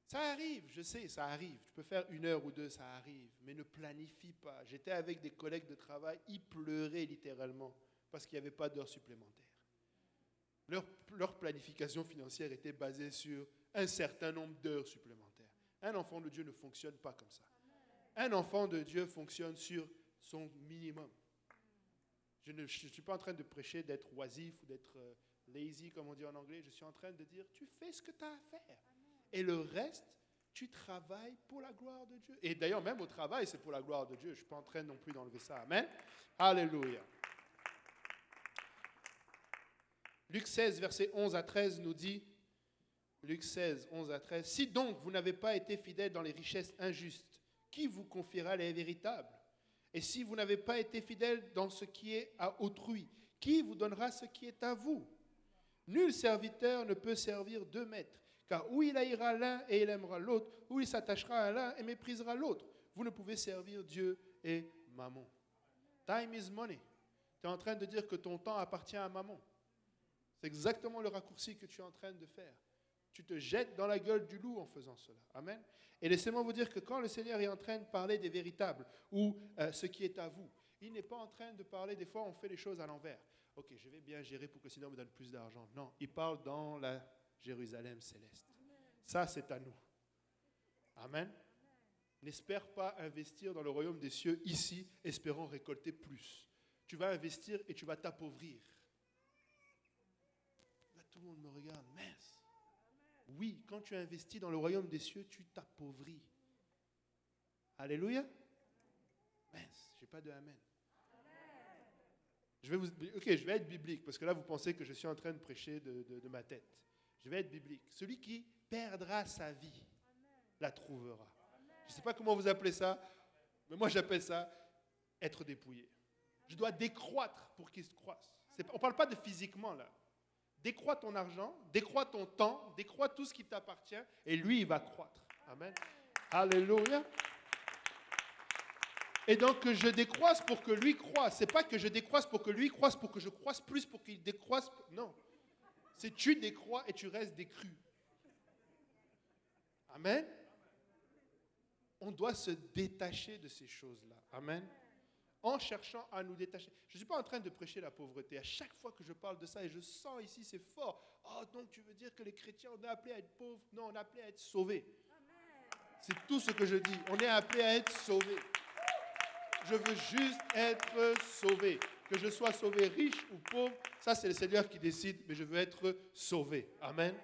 Ça arrive, je sais, ça arrive. Tu peux faire 1 heure ou 2, ça arrive. Mais ne planifie pas. J'étais avec des collègues de travail, ils pleuraient littéralement parce qu'il n'y avait pas d'heures supplémentaires. Leur planification financière était basée sur un certain nombre d'heures supplémentaires. Un enfant de Dieu ne fonctionne pas comme ça. Un enfant de Dieu fonctionne sur son minimum. Je ne suis pas en train de prêcher d'être oisif ou d'être lazy, comme on dit en anglais. Je suis en train de dire, tu fais ce que tu as à faire. Et le reste, tu travailles pour la gloire de Dieu. Et d'ailleurs, même au travail, c'est pour la gloire de Dieu. Je ne suis pas en train non plus d'enlever ça. Amen. Alléluia. Luc 16, versets 11 à 13 nous dit, Luc 16, 11 à 13, « Si donc vous n'avez pas été fidèles dans les richesses injustes, qui vous confiera les véritables? Et si vous n'avez pas été fidèles dans ce qui est à autrui, qui vous donnera ce qui est à vous? Nul serviteur ne peut servir deux maîtres, car ou il haïra l'un et il aimera l'autre, ou il s'attachera à l'un et méprisera l'autre. Vous ne pouvez servir Dieu et Mammon. » Time is money. Tu es en train de dire que ton temps appartient à Mammon. C'est exactement le raccourci que tu es en train de faire. Tu te jettes dans la gueule du loup en faisant cela. Amen. Et laissez-moi vous dire que quand le Seigneur est en train de parler des véritables ou ce qui est à vous, il n'est pas en train de parler, des fois on fait les choses à l'envers. Ok, je vais bien gérer pour que le Seigneur me donne plus d'argent. Non, il parle dans la Jérusalem céleste. Ça, c'est à nous. Amen. N'espère pas investir dans le royaume des cieux ici, espérant récolter plus. Tu vas investir et tu vas t'appauvrir. Là, tout le monde me regarde. Mince. Oui, quand tu investis dans le royaume des cieux, tu t'appauvris. Alléluia. Mince, je n'ai pas de amen. Je vais être biblique, parce que là, vous pensez que je suis en train de prêcher de ma tête. Je vais être biblique. Celui qui perdra sa vie, la trouvera. Je ne sais pas comment vous appelez ça, mais moi j'appelle ça être dépouillé. Je dois décroître pour qu'il se croisse. On ne parle pas de physiquement là. Décroît ton argent, décroît ton temps, décroît tout ce qui t'appartient, et lui, il va croître. Amen. Alléluia. Et donc que je décroisse pour que lui croisse. Ce n'est pas que je décroisse pour que lui croisse, pour que je croisse plus, pour qu'il décroisse. Non. C'est tu décrois et tu restes décru. Amen. On doit se détacher de ces choses-là. Amen. En cherchant à nous détacher. Je ne suis pas en train de prêcher la pauvreté. À chaque fois que je parle de ça, et je sens ici, c'est fort. Oh, donc tu veux dire que les chrétiens, on est appelés à être pauvres? Non, on est appelés à être sauvés. C'est tout ce que je dis. On est appelés à être sauvés. Je veux juste être sauvé. Que je sois sauvé riche ou pauvre, ça c'est le Seigneur qui décide, mais je veux être sauvé. Amen.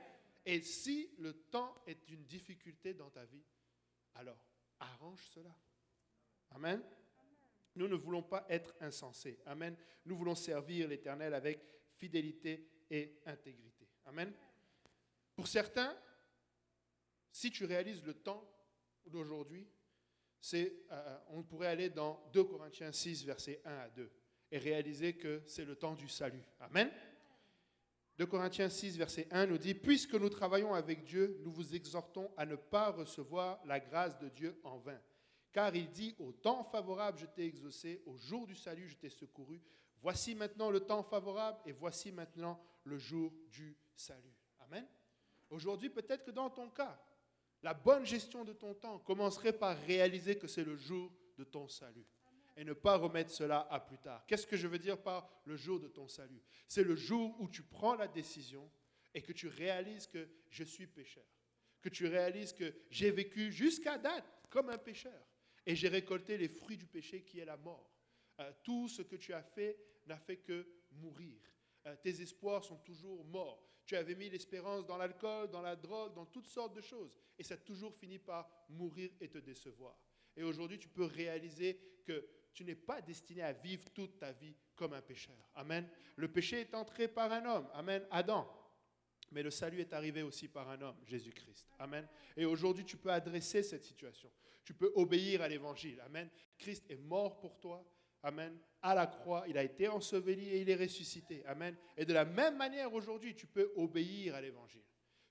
Et si le temps est une difficulté dans ta vie, alors arrange cela. Amen. Nous ne voulons pas être insensés. Amen. Nous voulons servir l'Éternel avec fidélité et intégrité. Amen. Pour certains, si tu réalises le temps d'aujourd'hui, on pourrait aller dans 2 Corinthiens 6, versets 1 à 2, et réaliser que c'est le temps du salut. Amen. 2 Corinthiens 6, verset 1 nous dit « Puisque nous travaillons avec Dieu, nous vous exhortons à ne pas recevoir la grâce de Dieu en vain. Car il dit, au temps favorable, je t'ai exaucé, au jour du salut, je t'ai secouru. Voici maintenant le temps favorable et voici maintenant le jour du salut. » Amen. Aujourd'hui, peut-être que dans ton cas, la bonne gestion de ton temps commencerait par réaliser que c'est le jour de ton salut et ne pas remettre cela à plus tard. Qu'est-ce que je veux dire par le jour de ton salut? C'est le jour où tu prends la décision et que tu réalises que je suis pécheur, que tu réalises que j'ai vécu jusqu'à date comme un pécheur et j'ai récolté les fruits du péché qui est la mort. Tout ce que tu as fait n'a fait que mourir. Tes espoirs sont toujours morts. Tu avais mis l'espérance dans l'alcool, dans la drogue, dans toutes sortes de choses. Et ça a toujours fini par mourir et te décevoir. Et aujourd'hui, tu peux réaliser que tu n'es pas destiné à vivre toute ta vie comme un pécheur. Amen. Le péché est entré par un homme. Amen. Adam. Mais le salut est arrivé aussi par un homme, Jésus-Christ. Amen. Et aujourd'hui, tu peux adresser cette situation. Tu peux obéir à l'évangile. Amen. Christ est mort pour toi. Amen. À la croix, il a été enseveli et il est ressuscité. Amen. Et de la même manière, aujourd'hui, tu peux obéir à l'évangile.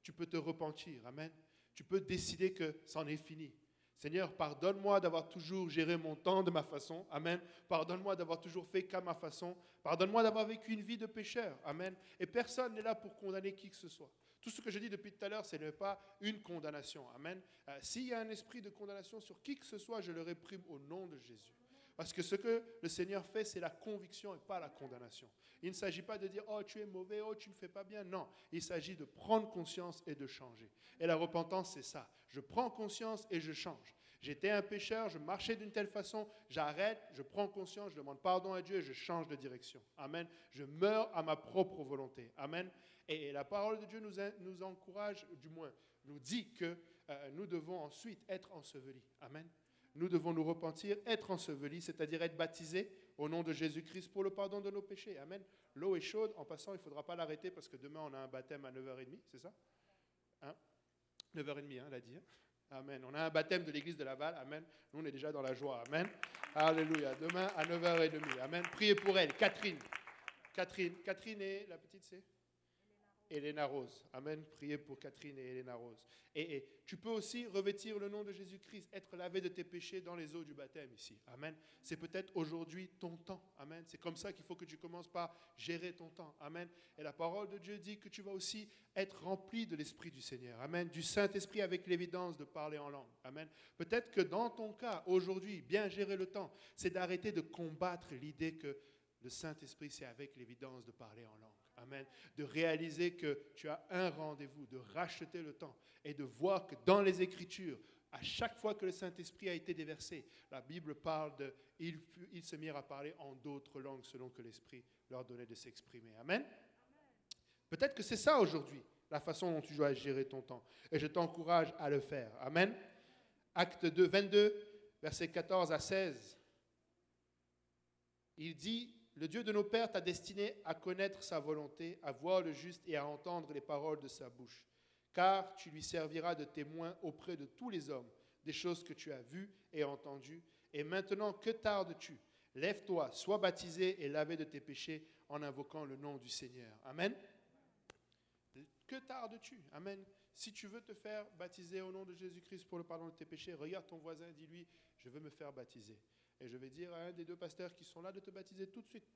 Tu peux te repentir. Amen. Tu peux décider que c'en est fini. Seigneur, pardonne-moi d'avoir toujours géré mon temps de ma façon. Amen. Pardonne-moi d'avoir toujours fait qu'à ma façon. Pardonne-moi d'avoir vécu une vie de pécheur. Amen. Et personne n'est là pour condamner qui que ce soit. Tout ce que je dis depuis tout à l'heure, ce n'est pas une condamnation. Amen. S'il y a un esprit de condamnation sur qui que ce soit, je le réprime au nom de Jésus. Parce que ce que le Seigneur fait, c'est la conviction et pas la condamnation. Il ne s'agit pas de dire « Oh, tu es mauvais, oh, tu ne fais pas bien ». Non, il s'agit de prendre conscience et de changer. Et la repentance, c'est ça. Je prends conscience et je change. J'étais un pécheur, je marchais d'une telle façon, j'arrête, je prends conscience, je demande pardon à Dieu et je change de direction. Amen. Je meurs à ma propre volonté. Amen. Et la parole de Dieu nous encourage, du moins, nous dit que nous devons ensuite être ensevelis. Amen. Nous devons nous repentir, être ensevelis, c'est-à-dire être baptisés au nom de Jésus-Christ pour le pardon de nos péchés. Amen. L'eau est chaude. En passant, il ne faudra pas l'arrêter parce que demain, on a un baptême à 9h30, c'est ça? 9h30, elle a dit. Amen. On a un baptême de l'église de Laval. Amen. Nous, on est déjà dans la joie. Amen. Alléluia. Demain à 9h30. Amen. Priez pour elle. Catherine. Catherine est la petite, c'est Elena Rose. Amen. Priez pour Catherine et Elena Rose. Et tu peux aussi revêtir le nom de Jésus-Christ, être lavé de tes péchés dans les eaux du baptême ici. Amen. C'est peut-être aujourd'hui ton temps. Amen. C'est comme ça qu'il faut que tu commences par gérer ton temps. Amen. Et la parole de Dieu dit que tu vas aussi être rempli de l'Esprit du Seigneur. Amen. Du Saint-Esprit avec l'évidence de parler en langue. Amen. Peut-être que dans ton cas, aujourd'hui, bien gérer le temps, c'est d'arrêter de combattre l'idée que le Saint-Esprit, c'est avec l'évidence de parler en langue. Amen. De réaliser que tu as un rendez-vous, de racheter le temps et de voir que dans les Écritures, à chaque fois que le Saint-Esprit a été déversé, la Bible parle de « ils se mirent à parler en d'autres langues selon que l'Esprit leur donnait de s'exprimer. » Amen. Peut-être que c'est ça aujourd'hui, la façon dont tu dois gérer ton temps. Et je t'encourage à le faire. Amen. Acte 2, 22, versets 14 à 16. Il dit « Le Dieu de nos pères t'a destiné à connaître sa volonté, à voir le juste et à entendre les paroles de sa bouche. Car tu lui serviras de témoin auprès de tous les hommes, des choses que tu as vues et entendues. Et maintenant, que tardes-tu? Lève-toi, sois baptisé et lavé de tes péchés en invoquant le nom du Seigneur. » Amen. Que tardes-tu? Amen. Si tu veux te faire baptiser au nom de Jésus-Christ pour le pardon de tes péchés, regarde ton voisin, dis-lui, je veux me faire baptiser. Et je vais dire à un des deux pasteurs qui sont là de te baptiser tout de suite.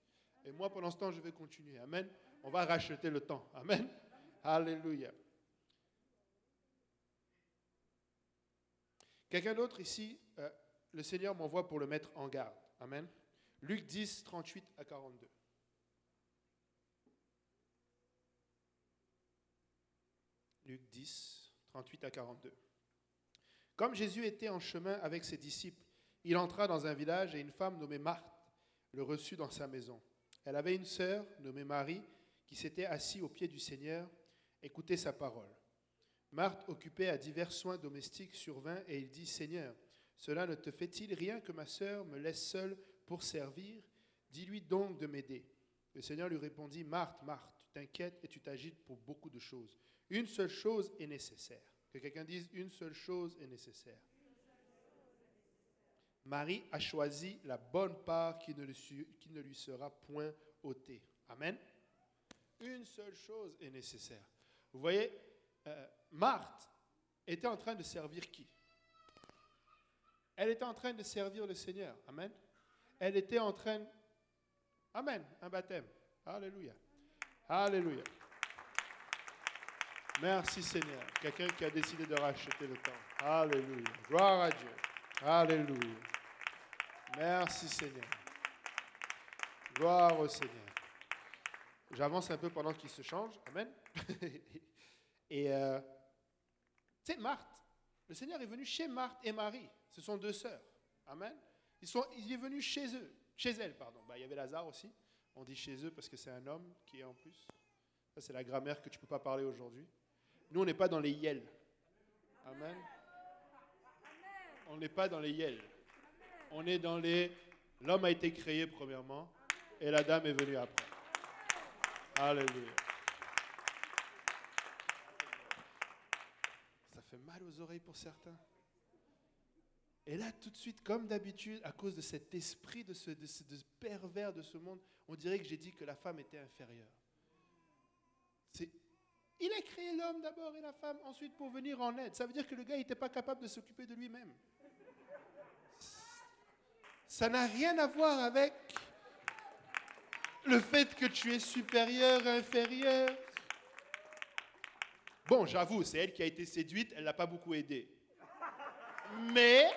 Et moi, pendant ce temps, je vais continuer. Amen. On va racheter le temps. Amen. Alléluia. Quelqu'un d'autre ici, le Seigneur m'envoie pour le mettre en garde. Amen. Luc 10, 38 à 42. Luc 10, 38 à 42. Comme Jésus était en chemin avec ses disciples, il entra dans un village et une femme nommée Marthe le reçut dans sa maison. Elle avait une sœur nommée Marie qui s'était assise au pied du Seigneur, écoutait sa parole. Marthe, occupée à divers soins domestiques, survint et il dit « Seigneur, cela ne te fait-il rien que ma sœur me laisse seule pour servir? Dis-lui donc de m'aider. » Le Seigneur lui répondit « Marthe, Marthe, tu t'inquiètes et tu t'agites pour beaucoup de choses. Une seule chose est nécessaire. » Que quelqu'un dise « Une seule chose est nécessaire. » Marie a choisi la bonne part qui ne lui sera point ôtée. Amen. Une seule chose est nécessaire. Vous voyez, Marthe était en train de servir qui? Elle était en train de servir le Seigneur. Amen. Elle était en train... Amen. Un baptême. Alléluia. Alléluia. Merci Seigneur. Quelqu'un qui a décidé de racheter le temps. Alléluia. Gloire à Dieu. Alléluia. Merci Seigneur. Gloire au Seigneur. J'avance un peu pendant qu'il se change. Amen. Et tu sais, Marthe, le Seigneur est venu chez Marthe et Marie. Ce sont deux sœurs. Amen. Il est venu chez elles, pardon. Il y avait Lazare aussi. On dit chez eux parce que c'est un homme qui est en plus. Ça, c'est la grammaire que tu ne peux pas parler aujourd'hui. Nous, on n'est pas dans les yels. Amen. On n'est pas dans les yels. On est dans les... L'homme a été créé premièrement et la dame est venue après. Alléluia. Ça fait mal aux oreilles pour certains. Et là, tout de suite, comme d'habitude, à cause de cet esprit, de ce pervers de ce monde, on dirait que j'ai dit que la femme était inférieure. Il a créé l'homme d'abord et la femme ensuite pour venir en aide. Ça veut dire que le gars n'était pas capable de s'occuper de lui-même. Ça n'a rien à voir avec le fait que tu es supérieur, inférieur. Bon, j'avoue, c'est elle qui a été séduite, elle ne l'a pas beaucoup aidé. Mais,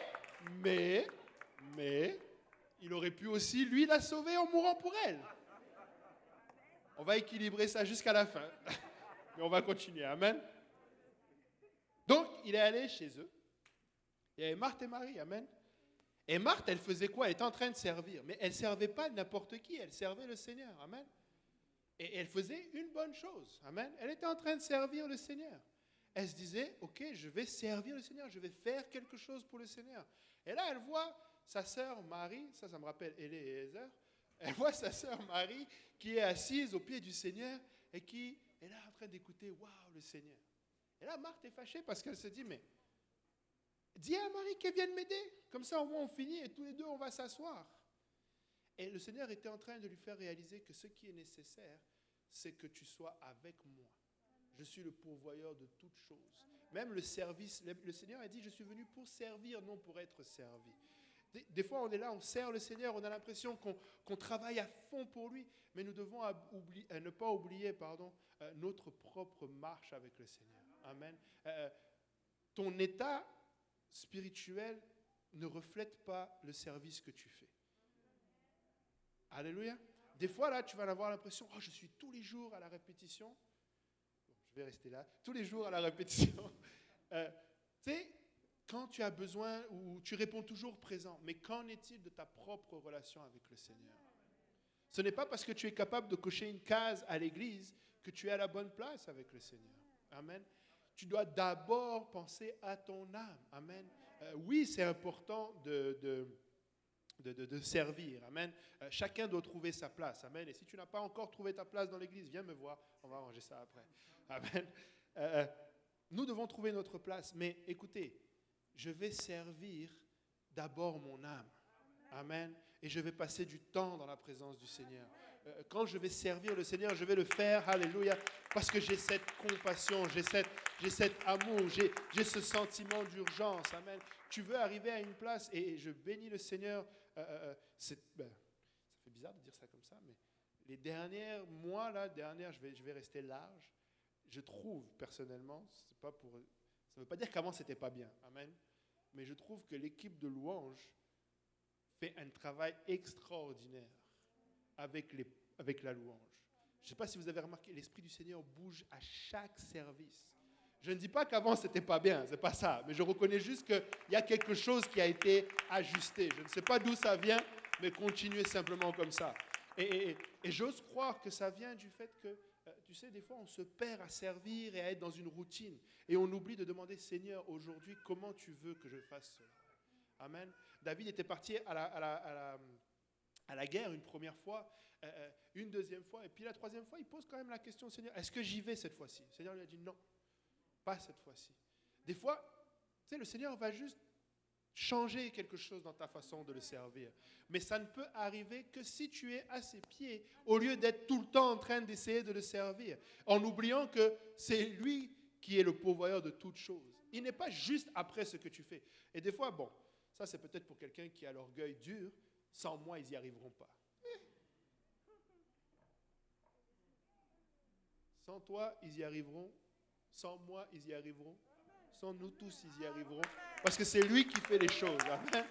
il aurait pu aussi, lui, la sauver en mourant pour elle. On va équilibrer ça jusqu'à la fin. Mais on va continuer. Amen. Donc, il est allé chez eux. Il y avait Marthe et Marie. Amen. Et Marthe, elle faisait quoi? Elle était en train de servir. Mais elle ne servait pas n'importe qui. Elle servait le Seigneur. Amen. Et elle faisait une bonne chose. Amen. Elle était en train de servir le Seigneur. Elle se disait, OK, je vais servir le Seigneur. Je vais faire quelque chose pour le Seigneur. Et là, elle voit sa sœur Marie, ça me rappelle Eliezer, elle voit sa sœur Marie qui est assise au pied du Seigneur et qui est là en train d'écouter, waouh, le Seigneur. Et là, Marthe est fâchée parce qu'elle se dit, mais dis à Marie qu'elle vienne m'aider, comme ça au moins on finit et tous les deux on va s'asseoir. Et le Seigneur était en train de lui faire réaliser que ce qui est nécessaire, c'est que tu sois avec moi. Je suis le pourvoyeur de toutes choses. Même le service, le Seigneur a dit, je suis venu pour servir, non pour être servi. Des fois, on est là, on sert le Seigneur, on a l'impression qu'on travaille à fond pour lui, mais nous devons ne pas oublier notre propre marche avec le Seigneur. Amen. Ton état spirituel ne reflète pas le service que tu fais. Alléluia. Des fois, là, tu vas avoir l'impression, je suis tous les jours à la répétition. Bon, je vais rester là. Tous les jours à la répétition. Tu sais, quand tu as besoin, ou tu réponds toujours présent, mais qu'en est-il de ta propre relation avec le Seigneur? Ce n'est pas parce que tu es capable de cocher une case à l'église que tu es à la bonne place avec le Seigneur. Amen. Tu dois d'abord penser à ton âme. Amen. Oui, c'est important de servir. Amen. Chacun doit trouver sa place. Amen. Et si tu n'as pas encore trouvé ta place dans l'église, viens me voir. On va arranger ça après. Amen. Nous devons trouver notre place. Mais écoutez, je vais servir d'abord mon âme. Amen. Et je vais passer du temps dans la présence du Seigneur. Quand je vais servir le Seigneur, je vais le faire, alléluia, parce que j'ai cette compassion, j'ai cet amour, j'ai ce sentiment d'urgence. Amen. Tu veux arriver à une place, et je bénis le Seigneur. Ça fait bizarre de dire ça comme ça, mais les derniers mois, je vais rester large. Je trouve personnellement, ça ne veut pas dire qu'avant c'était pas bien. Amen. Mais je trouve que l'équipe de louange fait un travail extraordinaire avec la louange. Je ne sais pas si vous avez remarqué, l'Esprit du Seigneur bouge à chaque service. Je ne dis pas qu'avant, ce n'était pas bien, ce n'est pas ça. Mais je reconnais juste qu'il y a quelque chose qui a été ajusté. Je ne sais pas d'où ça vient, mais continuez simplement comme ça. Et j'ose croire que ça vient du fait que, tu sais, des fois, on se perd à servir et à être dans une routine. Et on oublie de demander, Seigneur, aujourd'hui, comment tu veux que je fasse cela? Amen. David était parti à la guerre une première fois, une deuxième fois, et puis la troisième fois, il pose quand même la question au Seigneur, est-ce que j'y vais cette fois-ci? Le Seigneur lui a dit non, pas cette fois-ci. Des fois, tu sais, le Seigneur va juste changer quelque chose dans ta façon de le servir. Mais ça ne peut arriver que si tu es à ses pieds, au lieu d'être tout le temps en train d'essayer de le servir, en oubliant que c'est lui qui est le pourvoyeur de toutes choses. Il n'est pas juste après ce que tu fais. Et des fois, bon, ça c'est peut-être pour quelqu'un qui a l'orgueil dur, sans moi, ils n'y arriveront pas. Sans toi, ils y arriveront. Sans moi, ils y arriveront. Sans nous tous, ils y arriveront. Parce que c'est lui qui fait les choses. Amen.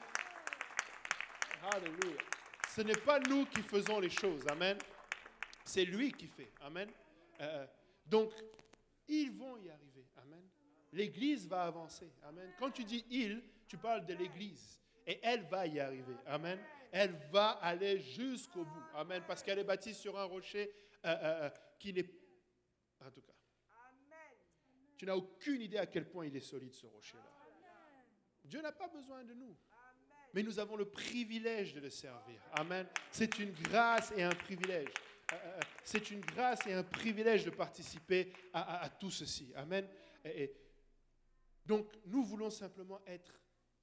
Alléluia. Ce n'est pas nous qui faisons les choses. Amen. C'est lui qui fait. Amen. Donc, ils vont y arriver. Amen. L'Église va avancer. Amen. Quand tu dis « il », tu parles de l'Église. Et elle va y arriver. Amen. Elle va aller jusqu'au bout. Amen. Parce qu'elle est bâtie sur un rocher qui n'est... En tout cas. Tu n'as aucune idée à quel point il est solide, ce rocher-là. Dieu n'a pas besoin de nous. Mais nous avons le privilège de le servir. Amen. C'est une grâce et un privilège. C'est une grâce et un privilège de participer à tout ceci. Amen. Donc, nous voulons simplement être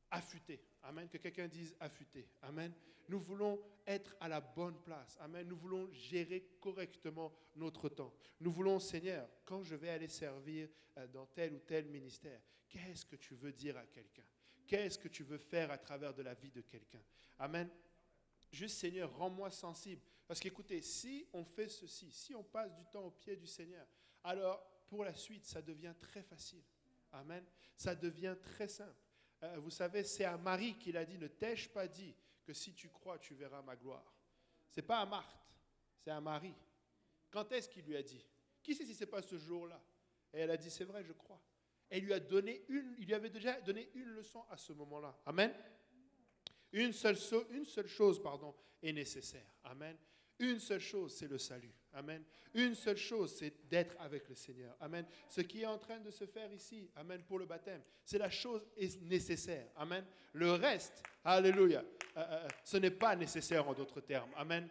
affûtés. Amen. Que quelqu'un dise affûté. Amen. Nous voulons être à la bonne place. Amen. Nous voulons gérer correctement notre temps. Nous voulons, Seigneur, quand je vais aller servir dans tel ou tel ministère, qu'est-ce que tu veux dire à quelqu'un? Qu'est-ce que tu veux faire à travers de la vie de quelqu'un? Amen. Juste, Seigneur, rends-moi sensible. Parce qu'écoutez, si on fait ceci, si on passe du temps au pied du Seigneur, alors pour la suite, ça devient très facile. Amen. Ça devient très simple. Vous savez, c'est à Marie qu'il a dit, ne t'ai-je pas dit que si tu crois, tu verras ma gloire? Ce n'est pas à Marthe, c'est à Marie. Quand est-ce qu'il lui a dit? Qui sait si ce n'est pas ce jour-là? Et elle a dit, c'est vrai, je crois. Et il lui avait déjà donné une leçon à ce moment-là. Amen. Une seule chose est nécessaire. Amen. Une seule chose, c'est le salut. Amen. Une seule chose, c'est d'être avec le Seigneur. Amen. Ce qui est en train de se faire ici, amen, pour le baptême, c'est la chose nécessaire. Amen. Le reste, alléluia, ce n'est pas nécessaire en d'autres termes. Amen.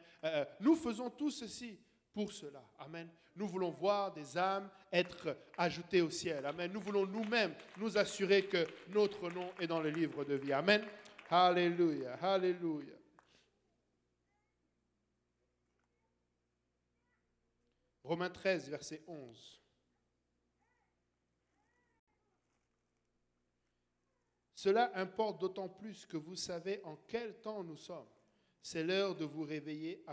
Nous faisons tout ceci pour cela. Amen. Nous voulons voir des âmes être ajoutées au ciel. Amen. Nous voulons nous-mêmes nous assurer que notre nom est dans le livre de vie. Amen. Alléluia. Alléluia. Romains 13, verset 11. Cela importe d'autant plus que vous savez en quel temps nous sommes. C'est l'heure de vous réveiller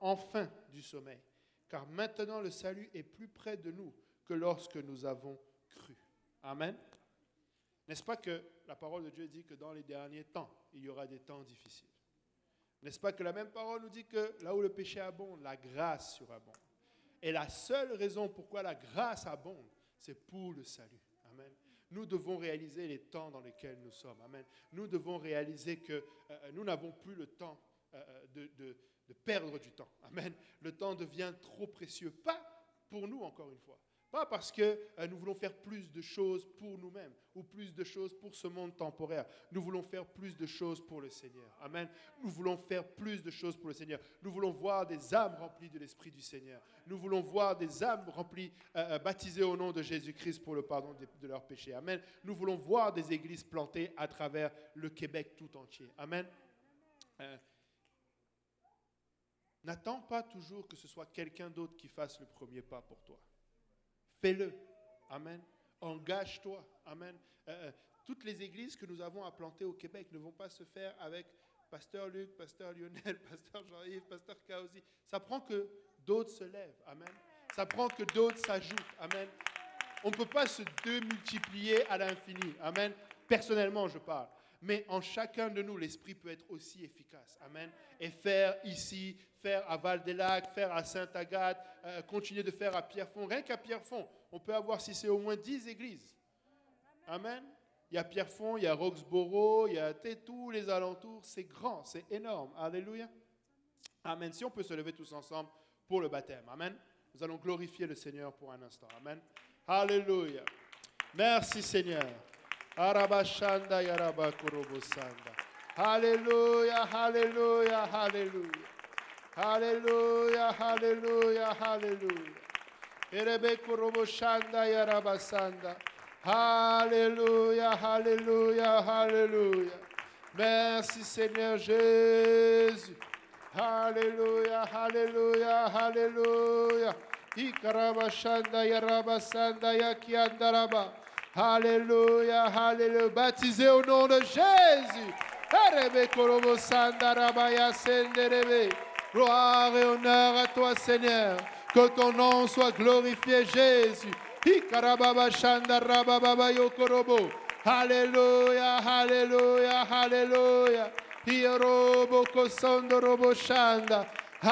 enfin du sommeil. Car maintenant le salut est plus près de nous que lorsque nous avons cru. Amen. N'est-ce pas que la parole de Dieu dit que dans les derniers temps, il y aura des temps difficiles? N'est-ce pas que la même parole nous dit que là où le péché abonde, la grâce surabonde? Et la seule raison pourquoi la grâce abonde, c'est pour le salut. Amen. Nous devons réaliser les temps dans lesquels nous sommes. Amen. Nous devons réaliser que nous n'avons plus le temps de perdre du temps. Amen. Le temps devient trop précieux. Pas pour nous, encore une fois. Pas parce que nous voulons faire plus de choses pour nous-mêmes ou plus de choses pour ce monde temporaire. Nous voulons faire plus de choses pour le Seigneur. Amen. Nous voulons faire plus de choses pour le Seigneur. Nous voulons voir des âmes remplies de l'Esprit du Seigneur. Nous voulons voir des âmes remplies, baptisées au nom de Jésus-Christ pour le pardon de leurs péchés. Amen. Nous voulons voir des églises plantées à travers le Québec tout entier. Amen. N'attends pas toujours que ce soit quelqu'un d'autre qui fasse le premier pas pour toi. Fais-le. Amen. Engage-toi. Amen. Toutes les églises que nous avons à planter au Québec ne vont pas se faire avec Pasteur Luc, Pasteur Lionel, Pasteur Jean-Yves, Pasteur Kaosi. Ça prend que d'autres se lèvent. Amen. Ça prend que d'autres s'ajoutent. Amen. On ne peut pas se démultiplier à l'infini. Amen. Personnellement, je parle. Mais en chacun de nous, l'Esprit peut être aussi efficace. Amen. Et faire ici, faire à Val-des-Lacs, faire à Sainte-Agathe, continuer de faire à Pierrefonds. Rien qu'à Pierrefonds, on peut avoir, si c'est au moins 10 églises. Amen. Il y a Pierrefonds, il y a Roxboro, il y a tous les alentours. C'est grand, c'est énorme. Alléluia. Amen. Si on peut se lever tous ensemble pour le baptême. Amen. Nous allons glorifier le Seigneur pour un instant. Amen. Alléluia. Merci Seigneur. Arabashanda yaraba kurobosanda. Alléluia, alléluia, alléluia. Alléluia, alléluia, alléluia. Erebe kuroboshanda yarabasanda. Alléluia, alléluia, alléluia. Merci Seigneur Jésus. Alléluia, alléluia, alléluia. Ikarabashanda yarabasanda yakiandaraba. Alléluia, alléluia. Baptisé au nom de Jésus. Gloire et honneur à toi, Seigneur. Que ton nom soit glorifié, Jésus. Alléluia, alléluia, alléluia.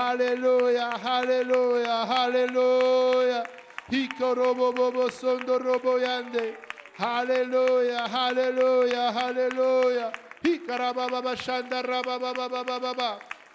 Alléluia, alléluia, alléluia. Alléluia, alléluia, alléluia.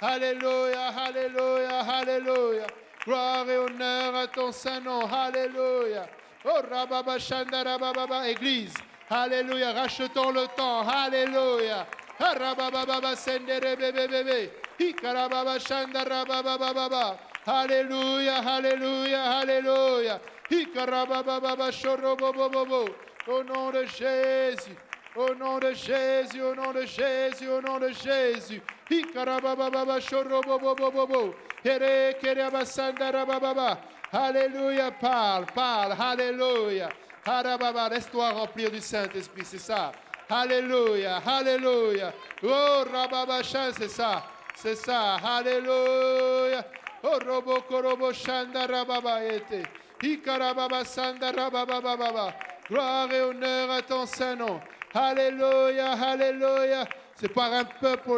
Alléluia, alléluia, alléluia. Gloire et honneur à ton Saint-Nom. Alléluia. Oh, rababa shanda rababa. Église. Alléluia. Rachetons le temps. Alléluia. Rababa sendere bébé bébé. Ikarababa shanda rababa. Alléluia, alléluia, alléluia. Ikarababa shorobobobobo. Au nom de Jésus. Au nom de Jésus, au nom de Jésus, au nom de Jésus. Ikarababa shorobobobobo. Kere kerabasanda rababa. Alléluia, parle, parle, alléluia. Harababa, laisse-toi remplir du Saint-Esprit, c'est ça. Alléluia, alléluia. Oh, rababa chan, c'est ça. C'est ça, alléluia. Oh, robo korobo shanda rababa ete. Ikarababa sanda rababa baba. Gloire et honneur à ton Saint-Nom. Alléluia, alléluia. C'est par un peuple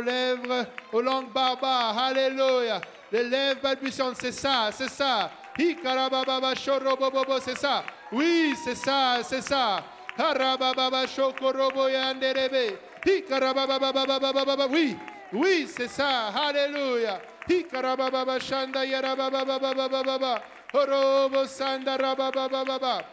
aux langues barbares. Alléluia. Les lèvres balbutiantes, c'est ça, c'est ça. Ikarababa shorobobobo, c'est ça. Oui, c'est ça, c'est ça. Harababa shokorobo yanderebe. Ikarababa, oui. Oui, c'est ça. Alléluia. Hikarababa shanda yarababa. Orobo sanda rababa.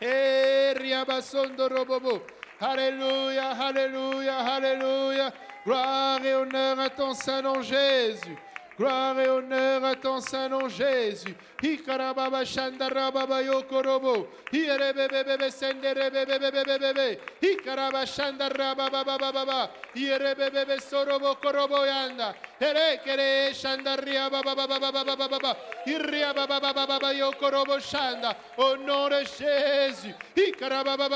Riabasondo robobo. Alléluia, alléluia, alléluia. Gloire et honneur à ton Saint-Nom Jésus. Gloire et honneur à ton Saint-Nom Jésus. Hikarababa shandarababa yokorobo. Hierebebebe senderebebebebebe. Hikaraba shandarababa. Hierebebebe sorobo korobo yanda. Herekere shandariababa. Hiriababa yokorobo shanda. Au nom de Jésus. Hikarababa.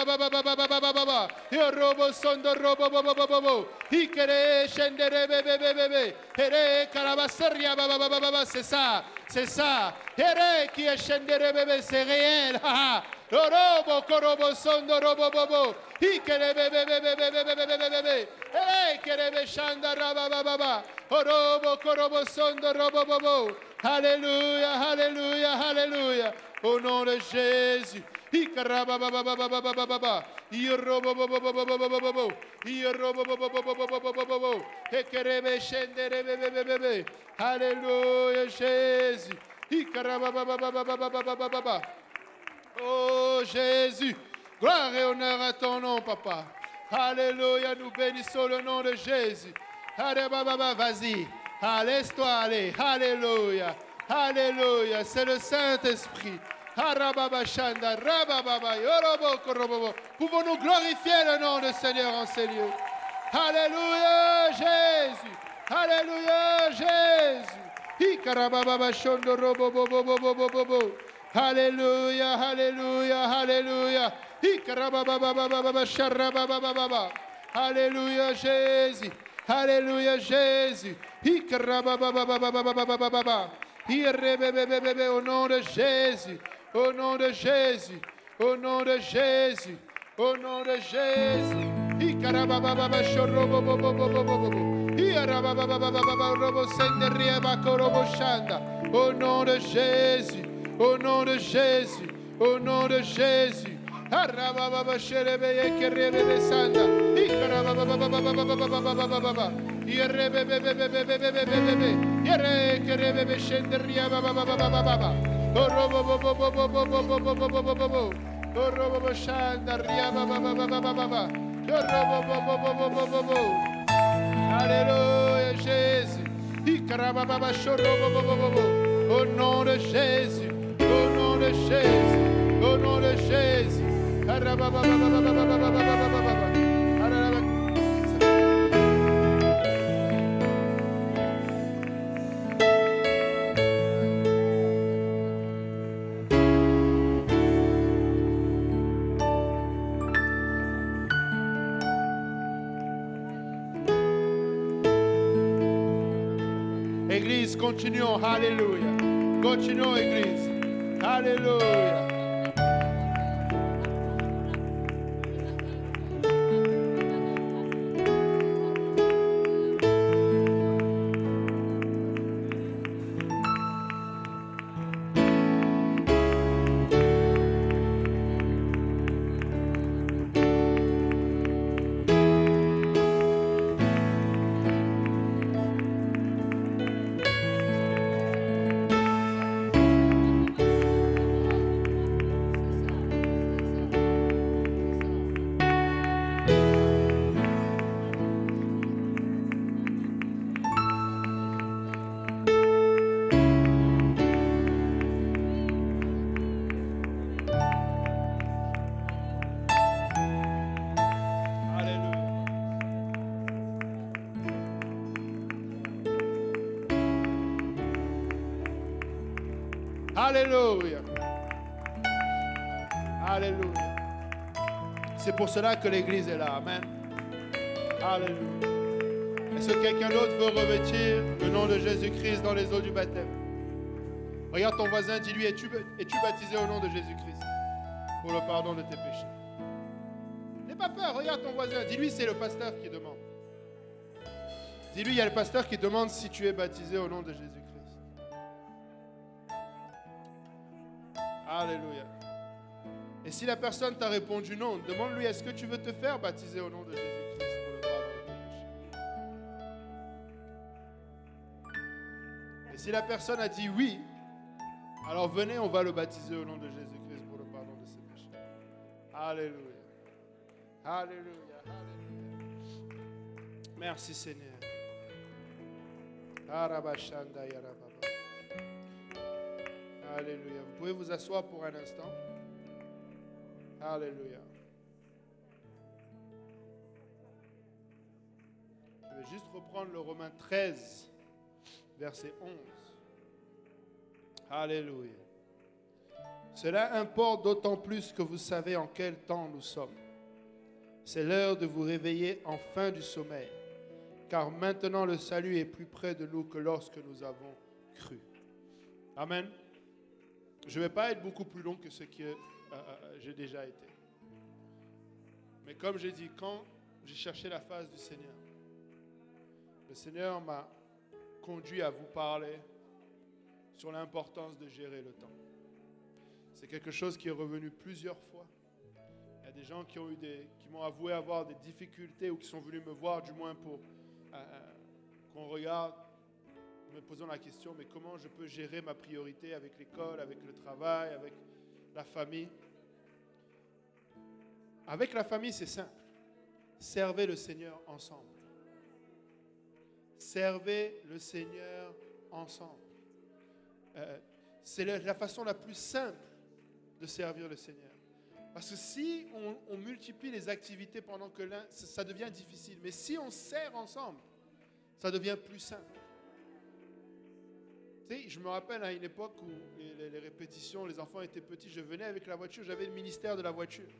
Hiorobo sondo robo. Hikere shenderebebebebe. Here karabasa. C'est ça, c'est ça. Qui est bébé, c'est réel. Robo korobo sondo robo bobo. Ikere bébé bébé. Kere shanda rababa. Robo korobo sondo robo bobo. Alléluia, alléluia, alléluia. Au nom de Jésus. Ikarabababababababa. Irobobobobobobobobobo. Irobobobobobobobobobo. Ekerebe shenderebebebebe. Alléluia, Jésus. Ikarababababababababa. Oh Jésus, gloire et honneur à ton nom, papa. Alléluia, nous bénissons le nom de Jésus. Alléluia, vas-y. Laisse-toi aller. Alléluia. Alléluia, c'est le Saint-Esprit. Pouvons-nous glorifier le nom du Seigneur en ces lieux? Alléluia, Jésus. Alléluia, Jésus. Alléluia, alléluia, alléluia. Alléluia, Jésus. Alléluia, Jésus. Au nom de Jésus. Au nom de Jésus. Au nom de Jésus. Au nom de Jésus. Au nom de Jésus. Au nom de Jésus. Au nom de Jésus. Alléluia, Jésus. Au nom de Jésus. Au nom de Jésus. Au nom de Jésus. Église, continuons. Alléluia. Continuons, Église. Alléluia. Alléluia. Alléluia. C'est pour cela que l'Église est là. Amen. Alléluia. Est-ce que quelqu'un d'autre veut revêtir le nom de Jésus-Christ dans les eaux du baptême? Regarde ton voisin, dis-lui, es-tu baptisé au nom de Jésus-Christ pour le pardon de tes péchés? N'aie pas peur, regarde ton voisin, dis-lui, c'est le pasteur qui demande. Dis-lui, il y a le pasteur qui demande si tu es baptisé au nom de Jésus-Christ. Alléluia. Et si la personne t'a répondu non, demande-lui, est-ce que tu veux te faire baptiser au nom de Jésus-Christ pour le pardon de tes péchés? Si la personne a dit oui, alors venez, on va le baptiser au nom de Jésus-Christ pour le pardon de ses péchés. Alléluia. Alléluia. Alléluia. Merci Seigneur. Arabashanda yarababa. Alléluia. Vous pouvez vous asseoir pour un instant. Alléluia. Je vais juste reprendre le Romains 13, verset 11. Alléluia. Cela importe d'autant plus que vous savez en quel temps nous sommes. C'est l'heure de vous réveiller enfin du sommeil, car maintenant le salut est plus près de nous que lorsque nous avons cru. Amen. Je ne vais pas être beaucoup plus long que ce que j'ai déjà été. Mais comme j'ai dit, quand j'ai cherché la face du Seigneur, le Seigneur m'a conduit à vous parler sur l'importance de gérer le temps. C'est quelque chose qui est revenu plusieurs fois. Il y a des gens qui m'ont avoué avoir des difficultés ou qui sont venus me voir du moins pour qu'on regarde, me posant la question, mais comment je peux gérer ma priorité avec l'école, avec le travail, avec la famille? Avec la famille, c'est simple. Servez le Seigneur ensemble. Servez le Seigneur ensemble. C'est la façon la plus simple de servir le Seigneur. Parce que si on multiplie les activités pendant que l'un, ça devient difficile. Mais si on sert ensemble, ça devient plus simple. Tu sais, je me rappelle à une époque où les répétitions, les enfants étaient petits, je venais avec la voiture, j'avais le ministère de la voiture.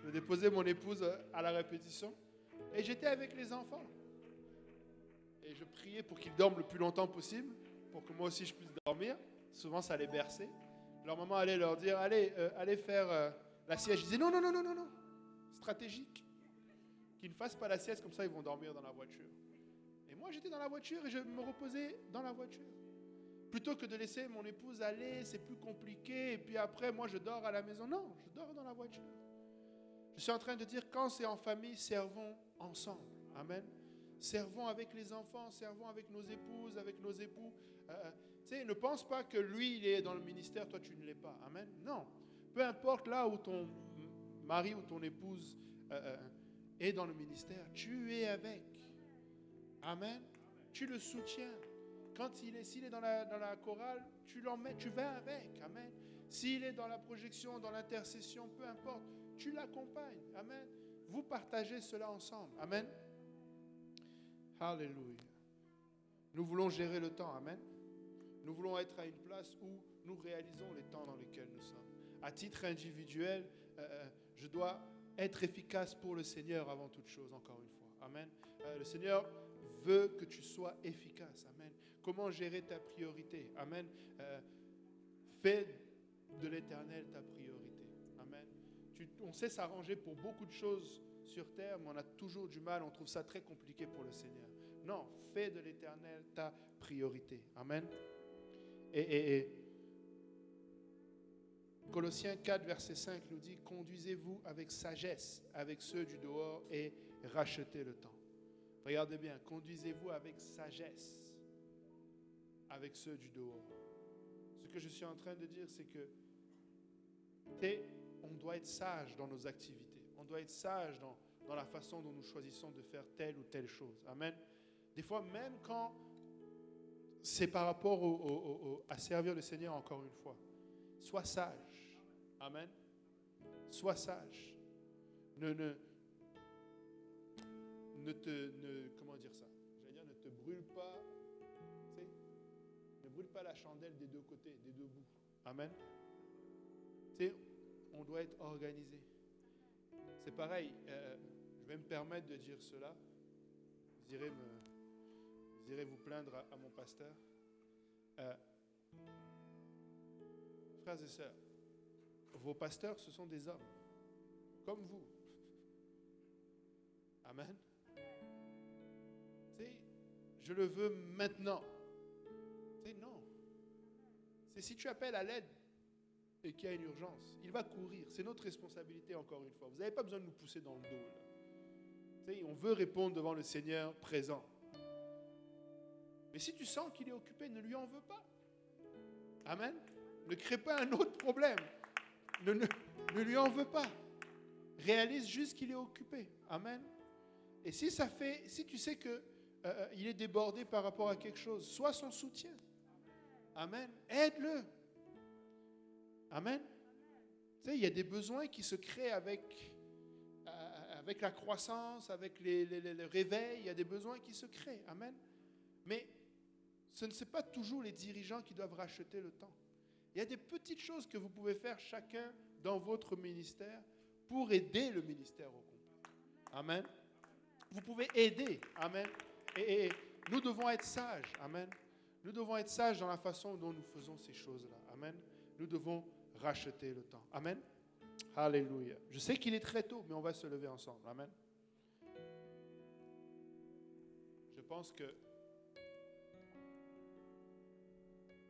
Je déposais mon épouse à la répétition et j'étais avec les enfants. Et je priais pour qu'ils dorment le plus longtemps possible, pour que moi aussi je puisse dormir. Souvent, ça les berçait. Leur maman allait leur dire, allez faire la sieste. Je disais, non, stratégique. Qu'ils ne fassent pas la sieste, comme ça ils vont dormir dans la voiture. Et moi, j'étais dans la voiture et je me reposais dans la voiture. Plutôt que de laisser mon épouse aller, c'est plus compliqué. Et puis après, moi, je dors à la maison. Non, je dors dans la voiture. Je suis en train de dire, quand c'est en famille, servons ensemble. Amen. Servons avec les enfants, servons avec nos épouses, avec nos époux. Tu sais, ne pense pas que lui, il est dans le ministère, toi, tu ne l'es pas. Amen. Non. Peu importe là où ton mari ou ton épouse est dans le ministère, tu es avec. Amen. Tu le soutiens. S'il est dans la chorale, tu l'emmènes, tu vas avec. Amen. S'il est dans la projection, dans l'intercession, peu importe, tu l'accompagnes. Amen. Vous partagez cela ensemble. Amen. Alléluia. Nous voulons gérer le temps. Amen. Nous voulons être à une place où nous réalisons les temps dans lesquels nous sommes. À titre individuel, je dois être efficace pour le Seigneur avant toute chose, encore une fois. Amen. Le Seigneur veut que tu sois efficace. Amen. Comment gérer ta priorité? Amen. Fais de l'Éternel ta priorité. Amen. On sait s'arranger pour beaucoup de choses sur terre, mais on a toujours du mal, on trouve ça très compliqué pour le Seigneur. Non, fais de l'Éternel ta priorité. Amen. Et Colossiens 4, verset 5 nous dit, conduisez-vous avec sagesse avec ceux du dehors et rachetez le temps. Regardez bien, conduisez-vous avec sagesse avec ceux du dehors. Ce que je suis en train de dire, c'est que on doit être sage dans nos activités. On doit être sage dans la façon dont nous choisissons de faire telle ou telle chose. Amen. Des fois, même quand c'est par rapport à servir le Seigneur, encore une fois, sois sage. Amen. Sois sage. Comment dire ça? J'allais dire, ne te brûle pas. Tu sais, ne brûle pas la chandelle des deux côtés, des deux bouts. Amen. Tu sais, on doit être organisé. C'est pareil, je vais me permettre de dire cela. Vous irez vous plaindre à mon pasteur. Frères et sœurs, vos pasteurs, ce sont des hommes, comme vous. Amen. Tu sais, je le veux maintenant. Tu sais, non. C'est si tu appelles à l'aide et qu'il y a une urgence, il va courir. C'est notre responsabilité, encore une fois. Vous n'avez pas besoin de nous pousser dans le dos. Là. Tu sais, on veut répondre devant le Seigneur présent. Mais si tu sens qu'il est occupé, ne lui en veux pas. Amen. Ne crée pas un autre problème. Ne lui en veux pas. Réalise juste qu'il est occupé. Amen. Et si tu sais que il est débordé par rapport à quelque chose, sois son soutien. Amen. Aide-le. Amen. Tu sais, il y a des besoins qui se créent avec la croissance, avec le réveil. Il y a des besoins qui se créent. Amen. Mais ce ne sont pas toujours les dirigeants qui doivent racheter le temps. Il y a des petites choses que vous pouvez faire chacun dans votre ministère pour aider le ministère au complet. Amen. Vous pouvez aider. Amen. Et nous devons être sages. Amen. Nous devons être sages dans la façon dont nous faisons ces choses-là. Amen. Nous devons racheter le temps. Amen. Alléluia. Je sais qu'il est très tôt, mais on va se lever ensemble. Amen. Je pense que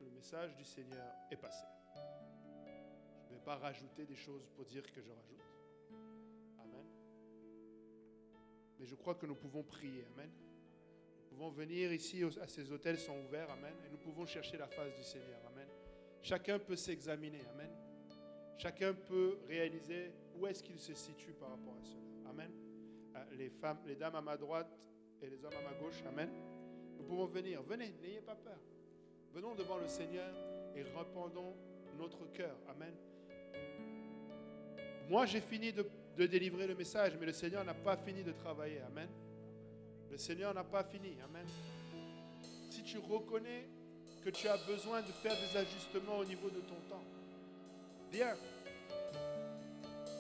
le message du Seigneur est passé. Je ne vais pas rajouter des choses pour dire que je rajoute. Amen. Mais je crois que nous pouvons prier. Amen. Nous pouvons venir ici, à ces hôtels sont ouverts. Amen. Et nous pouvons chercher la face du Seigneur. Amen. Chacun peut s'examiner. Amen. Chacun peut réaliser où est-ce qu'il se situe par rapport à cela. Amen. Les dames à ma droite et les hommes à ma gauche. Amen. Nous pouvons venir. Venez, n'ayez pas peur. Venons devant le Seigneur et répandons notre cœur. Amen. Moi, j'ai fini de délivrer le message, mais le Seigneur n'a pas fini de travailler. Amen. Le Seigneur n'a pas fini. Amen. Si tu reconnais que tu as besoin de faire des ajustements au niveau de ton temps, viens.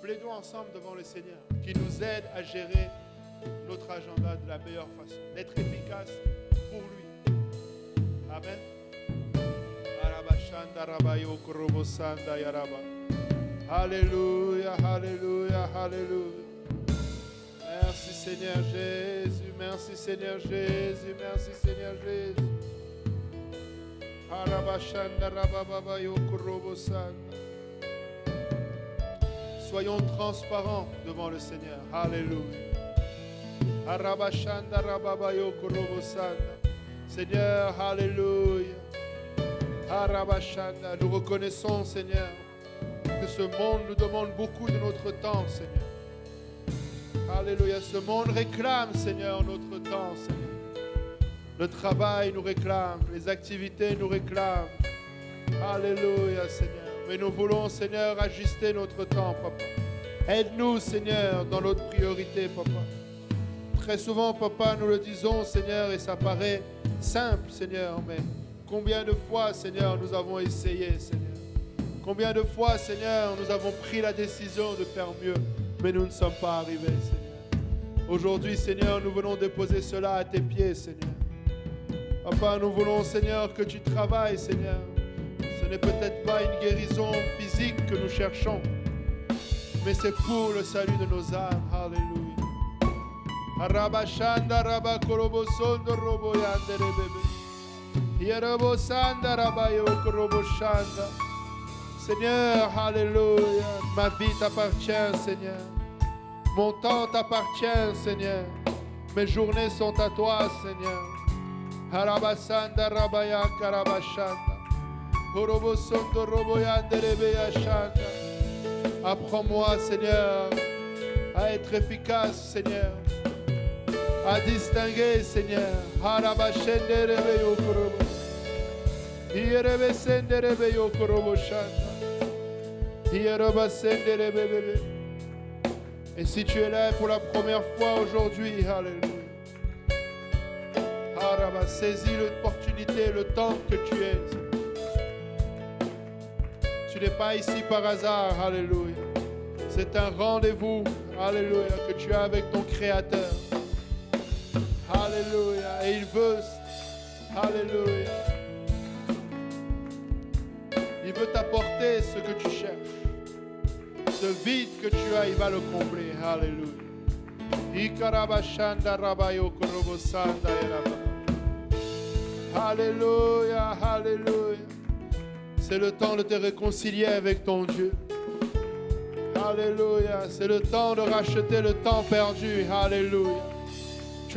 Plaidons ensemble devant le Seigneur qui nous aide à gérer notre agenda de la meilleure façon, d'être efficace pour lui. Amen. Alléluia, alléluia, alléluia. Merci Seigneur Jésus, merci Seigneur Jésus, merci Seigneur Jésus. Soyons transparents devant le Seigneur. Alléluia. Seigneur, alléluia. Nous reconnaissons, Seigneur, que ce monde nous demande beaucoup de notre temps, Seigneur. Alléluia. Ce monde réclame, Seigneur, notre temps, Seigneur. Le travail nous réclame, les activités nous réclament. Alléluia, Seigneur. Mais nous voulons, Seigneur, ajuster notre temps, Papa. Aide-nous, Seigneur, dans notre priorité, Papa. Très souvent, Papa, nous le disons, Seigneur, et ça paraît simple, Seigneur, mais combien de fois, Seigneur, nous avons essayé, Seigneur. Combien de fois, Seigneur, nous avons pris la décision de faire mieux, mais nous ne sommes pas arrivés, Seigneur. Aujourd'hui, Seigneur, nous venons déposer cela à tes pieds, Seigneur. Papa, nous voulons, Seigneur, que tu travailles, Seigneur. Ce n'est peut-être pas une guérison physique que nous cherchons, mais c'est pour le salut de nos âmes. Alléluia. Arabashanda rabakorobosondo roboyande rebebe. Yerobosanda rabayo koroboshanda. Seigneur, alléluia. Ma vie t'appartient, Seigneur. Mon temps t'appartient, Seigneur. Mes journées sont à toi, Seigneur. Arabasanda rabaya karabashanda. Korobosondo roboyande rebeyashanda. Apprends-moi, Seigneur, à être efficace, Seigneur. À distinguer, Seigneur. Harabashende rebeyo korobo. Hierebesende rebeyo korobo shanda. Hierebasende rebebebe. Et si tu es là pour la première fois aujourd'hui, alléluia. Haraba, saisis l'opportunité, le temps que tu es. Tu n'es pas ici par hasard, alléluia. C'est un rendez-vous, alléluia, que tu as avec ton Créateur. Alléluia. Et il veut, alléluia. Il veut t'apporter ce que tu cherches. Ce vide que tu as, il va le combler. Alléluia. Alléluia, alléluia. C'est le temps de te réconcilier avec ton Dieu. Alléluia. C'est le temps de racheter le temps perdu. Alléluia. Tu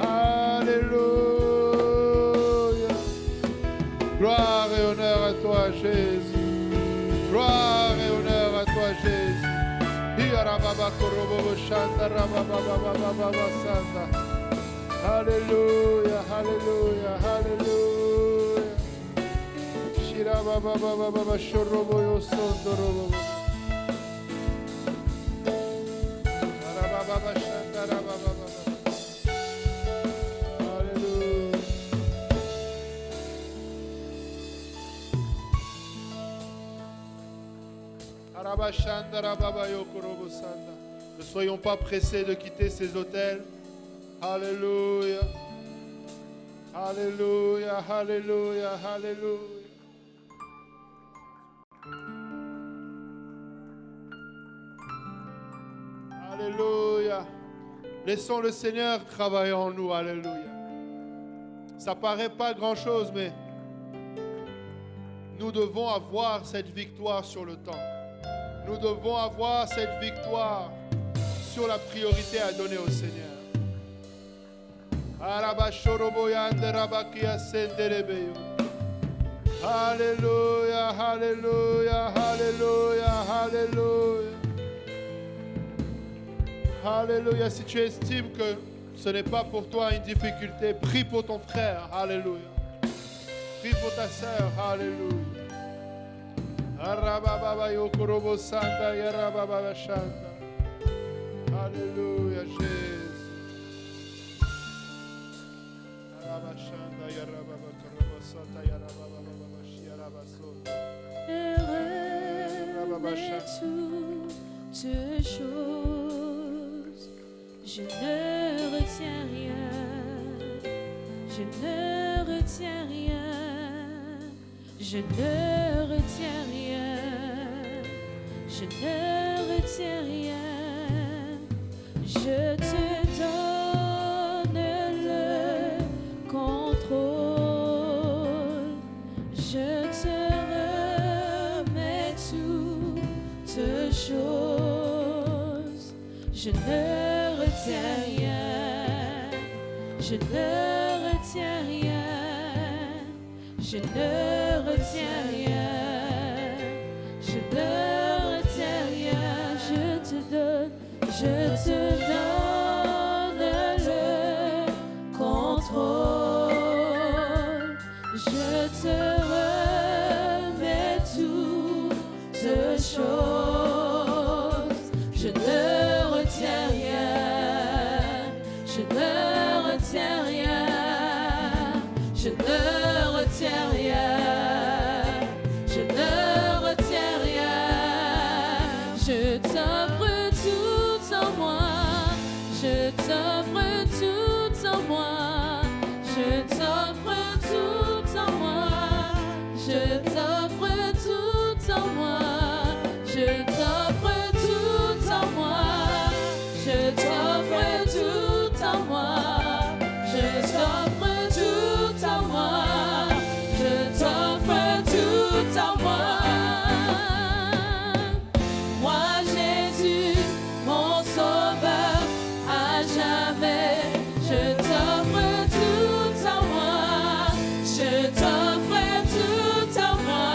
Alléluia. Gloire et honneur à toi, Jésus. Gloire et honneur à toi, Jésus. Alléluia, alléluia, alléluia. Shira baba baba baba shorobo yo sondorobo. Araba baba shandara baba baba. Alléluia. Araba shandara baba yo korobo sanda. Ne soyons pas pressés de quitter ces hôtels. Alléluia. Alléluia, alléluia, alléluia. Alléluia. Laissons le Seigneur travailler en nous. Alléluia. Ça paraît pas grand-chose, mais nous devons avoir cette victoire sur le temps. Nous devons avoir cette victoire sur la priorité à donner au Seigneur. Alléluia, alléluia, alléluia, alléluia. Alléluia. Si tu estimes que ce n'est pas pour toi une difficulté, prie pour ton frère. Alléluia. Prie pour ta sœur. Alléluia. Alléluia, Jésus. Heureux toutes choses, je ne retiens rien, je ne retiens rien, je ne retiens rien, je ne retiens rien. Je te donne le contrôle. Je te remets toutes choses. Je ne retiens rien. Je ne retiens rien. Je ne retiens rien. Je ne retiens rien. Je te donne le contrôle. Je te remets toutes choses. Je ne retiens rien. Je ne retiens rien. Je ne retiens rien. Je ne retiens rien. Je t'offre tout en moi. Je t'offre tout en moi. Je t'offre tout en moi. Je t'offre tout en moi. Je t'offre tout en moi. Je t'offre tout en moi. Je t'offre tout en moi. Je t'offre tout en moi. Moi Jésus, mon sauveur, à jamais, je t'offre tout en moi. Je t'offre tout en moi.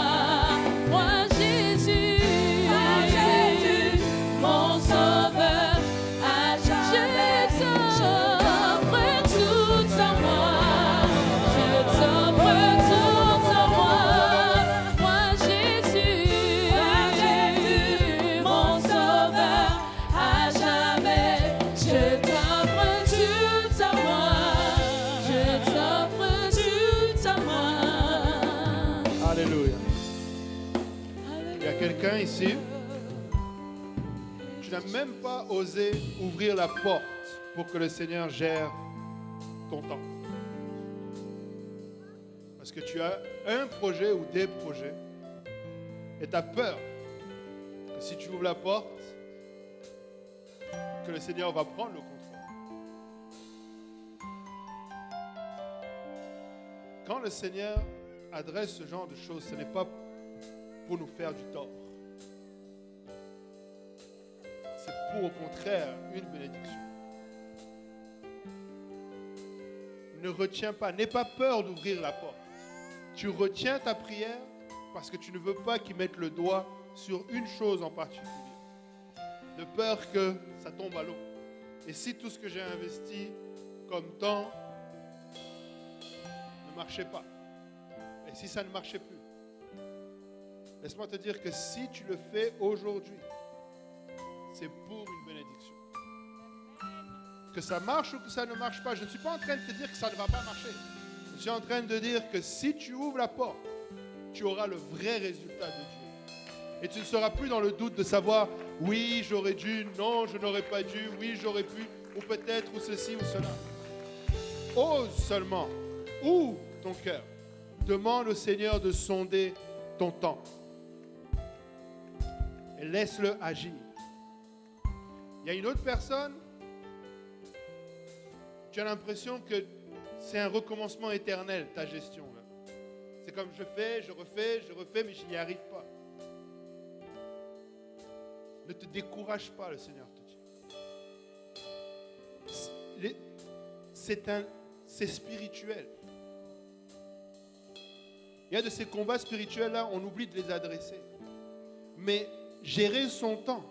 Moi Jésus, mon sauveur, à jamais, je t'offre tout en moi. Je t'offre tout en moi. Moi Jésus, mon sauveur, à jamais, je t'offre tout en moi. Je t'offre tout en moi. Alléluia. Il y a quelqu'un ici, tu n'as même pas osé ouvrir la porte pour que le Seigneur gère ton temps. Parce que tu as un projet ou des projets et tu as peur que si tu ouvres la porte, que le Seigneur va prendre le contrôle. Quand le Seigneur adresse ce genre de choses, ce n'est pas pour nous faire du tort. C'est pour, au contraire, une bénédiction. Ne retiens pas, n'aie pas peur d'ouvrir la porte. Tu retiens ta prière parce que tu ne veux pas qu'il mette le doigt sur une chose en particulier. De peur que ça tombe à l'eau. Et si tout ce que j'ai investi comme temps ne marchait pas, et si ça ne marchait plus, laisse-moi te dire que si tu le fais aujourd'hui, c'est pour une bénédiction. Que ça marche ou que ça ne marche pas, je ne suis pas en train de te dire que ça ne va pas marcher. Je suis en train de dire que si tu ouvres la porte, tu auras le vrai résultat de Dieu. Et tu ne seras plus dans le doute de savoir, oui, j'aurais dû, non, je n'aurais pas dû, oui, j'aurais pu, ou peut-être, ou ceci, ou cela. Ose seulement, ouvre ton cœur. Demande au Seigneur de sonder ton temps. Et laisse-le agir. Il y a une autre personne, tu as l'impression que c'est un recommencement éternel, ta gestion. Là. C'est comme je fais, je refais, mais je n'y arrive pas. Ne te décourage pas, le Seigneur te dit. C'est spirituel. Il y a de ces combats spirituels-là, on oublie de les adresser. Mais gérer son temps,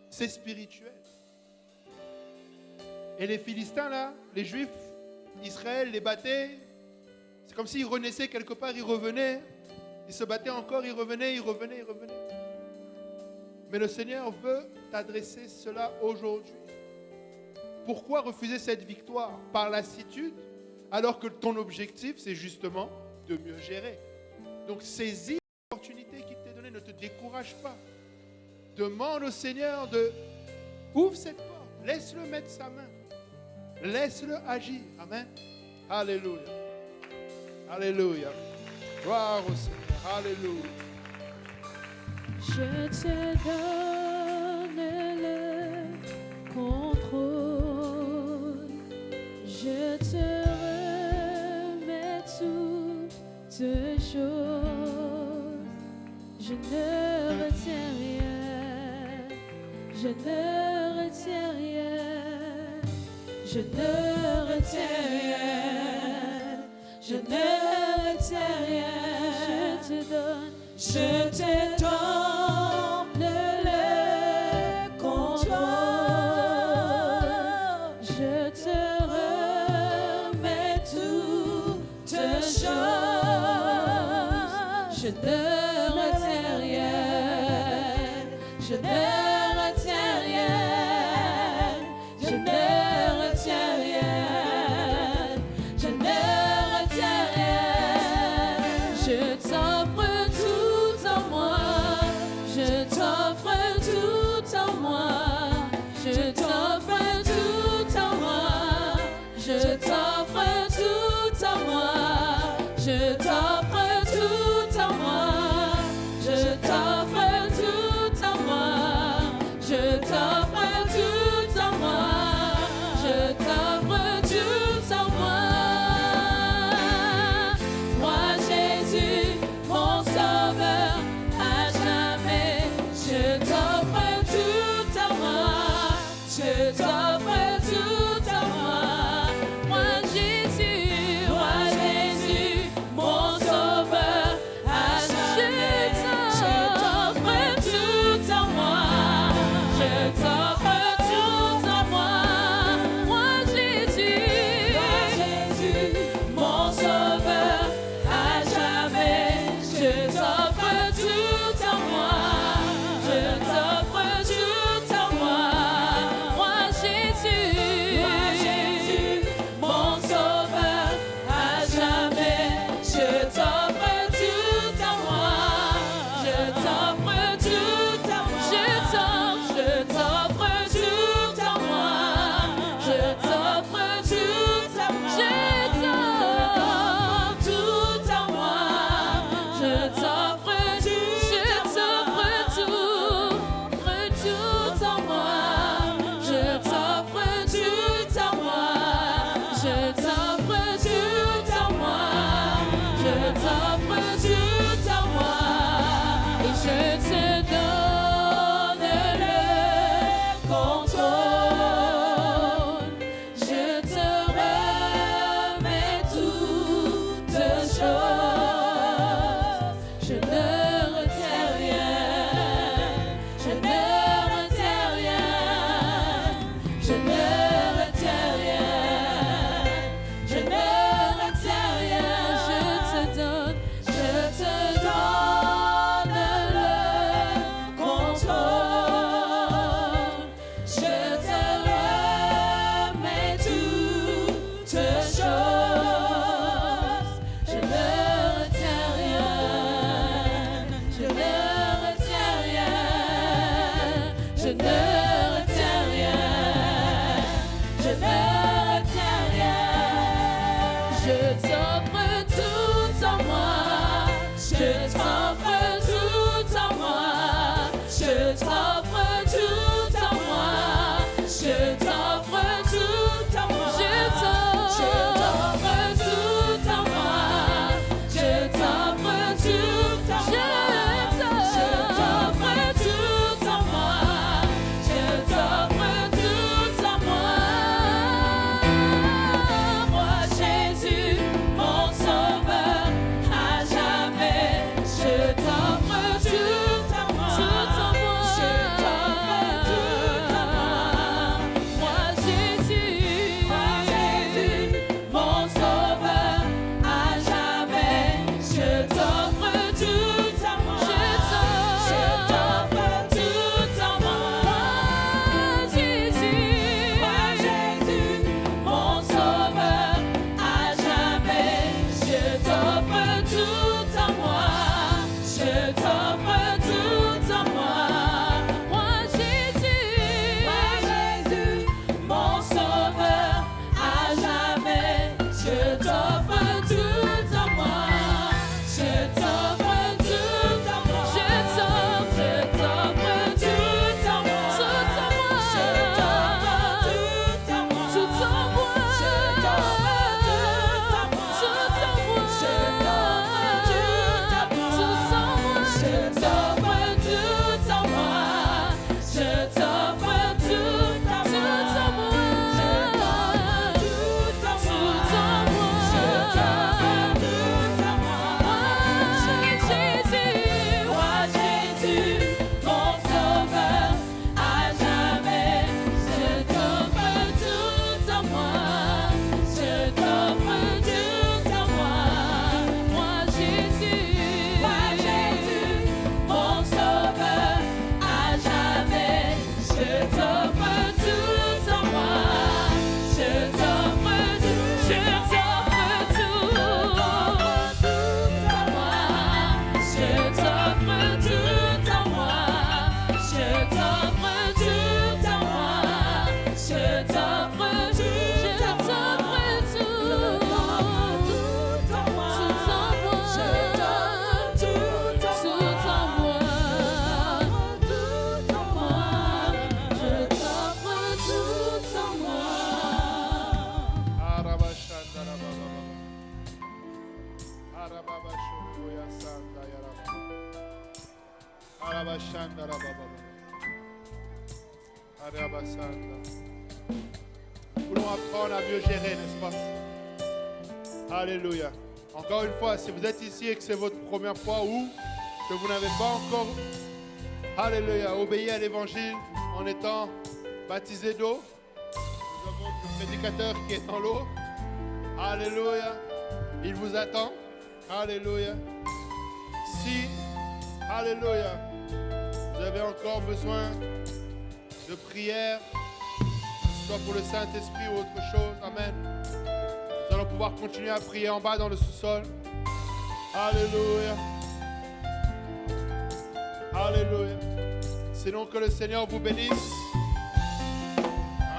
c'est spirituel. Et les Philistins, là, les Juifs, Israël les battait. C'est comme s'ils renaissaient quelque part, ils revenaient. Ils se battaient encore, ils revenaient. Mais le Seigneur veut t'adresser cela aujourd'hui. Pourquoi refuser cette victoire par lassitude, alors que ton objectif, c'est justement de mieux gérer? Donc saisis l'opportunité qu'il t'est donnée, ne te décourage pas. Demande au Seigneur de... Ouvre cette porte, laisse-le mettre sa main. Laisse-le agir. Amen. Alléluia. Alléluia. Gloire au Seigneur. Alléluia. Je te donne le contrôle. Je te remets toutes choses. Je ne retiens rien. Je ne retiens rien. Je ne retiens rien. Je ne retiens rien. Je te donne le contrôle. Je te remets toutes choses. Je ne retiens rien. Je ne retiens rien. Je ne retiens rien. Je ne retiens rien. Je t'offre tout en moi. Je t'offre tout en moi. Je t'offre tout en moi. Je t'offre tout en moi. Je t'offre tout en moi. Je t'offre tout en moi. Je t'offre tout en moi. Je t'offre tout en moi. Moi Jésus, mon sauveur, à jamais, je t'offre tout en moi. Je t'offre tout en moi. Moi Jésus, mon sauveur, à jamais, je t'offre tout en moi. Je t'offre tout en moi. Moi Jésus, mon sauveur, à jamais, je t'offre tout en moi. Je t'offre tout en moi. Moi Jésus, mon sauveur, à jamais, je t'offre tout en moi. Je t'offre tout en moi. Je t'offre tout en moi. Je t'offre tout en moi. Je t'offre tout en moi. Je t'offre tout en moi. Je t'offre tout en moi. Je t'offre tout en moi. Je t'offre tout en moi. Et je te donne le contrôle. Je te remets toutes choses. Je ne retiens rien. Je ne retiens rien. Je ne retiens rien. Je ne retiens rien. Je te donne le contrôle. Je Nous voulons apprendre à mieux gérer, n'est-ce pas? Alléluia. Encore une fois, si vous êtes ici et que c'est votre première fois ou que vous n'avez pas encore, alléluia, obéi à l'évangile en étant baptisé d'eau, nous avons le prédicateur qui est dans l'eau. Alléluia. Il vous attend. Alléluia. Si, alléluia, vous avez encore besoin de prière, soit pour le Saint-Esprit ou autre chose, amen. Nous allons pouvoir continuer à prier en bas dans le sous-sol. Alléluia. Alléluia. Sinon que le Seigneur vous bénisse.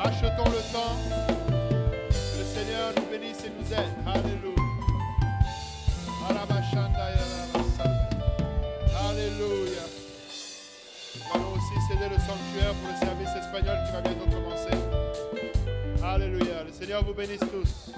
Rachetons le temps. Que le Seigneur nous bénisse et nous aide. Alléluia. Alléluia. Nous allons aussi céder le sanctuaire pour le service espagnol qui va bientôt commencer. Alléluia. Le Seigneur vous bénisse tous.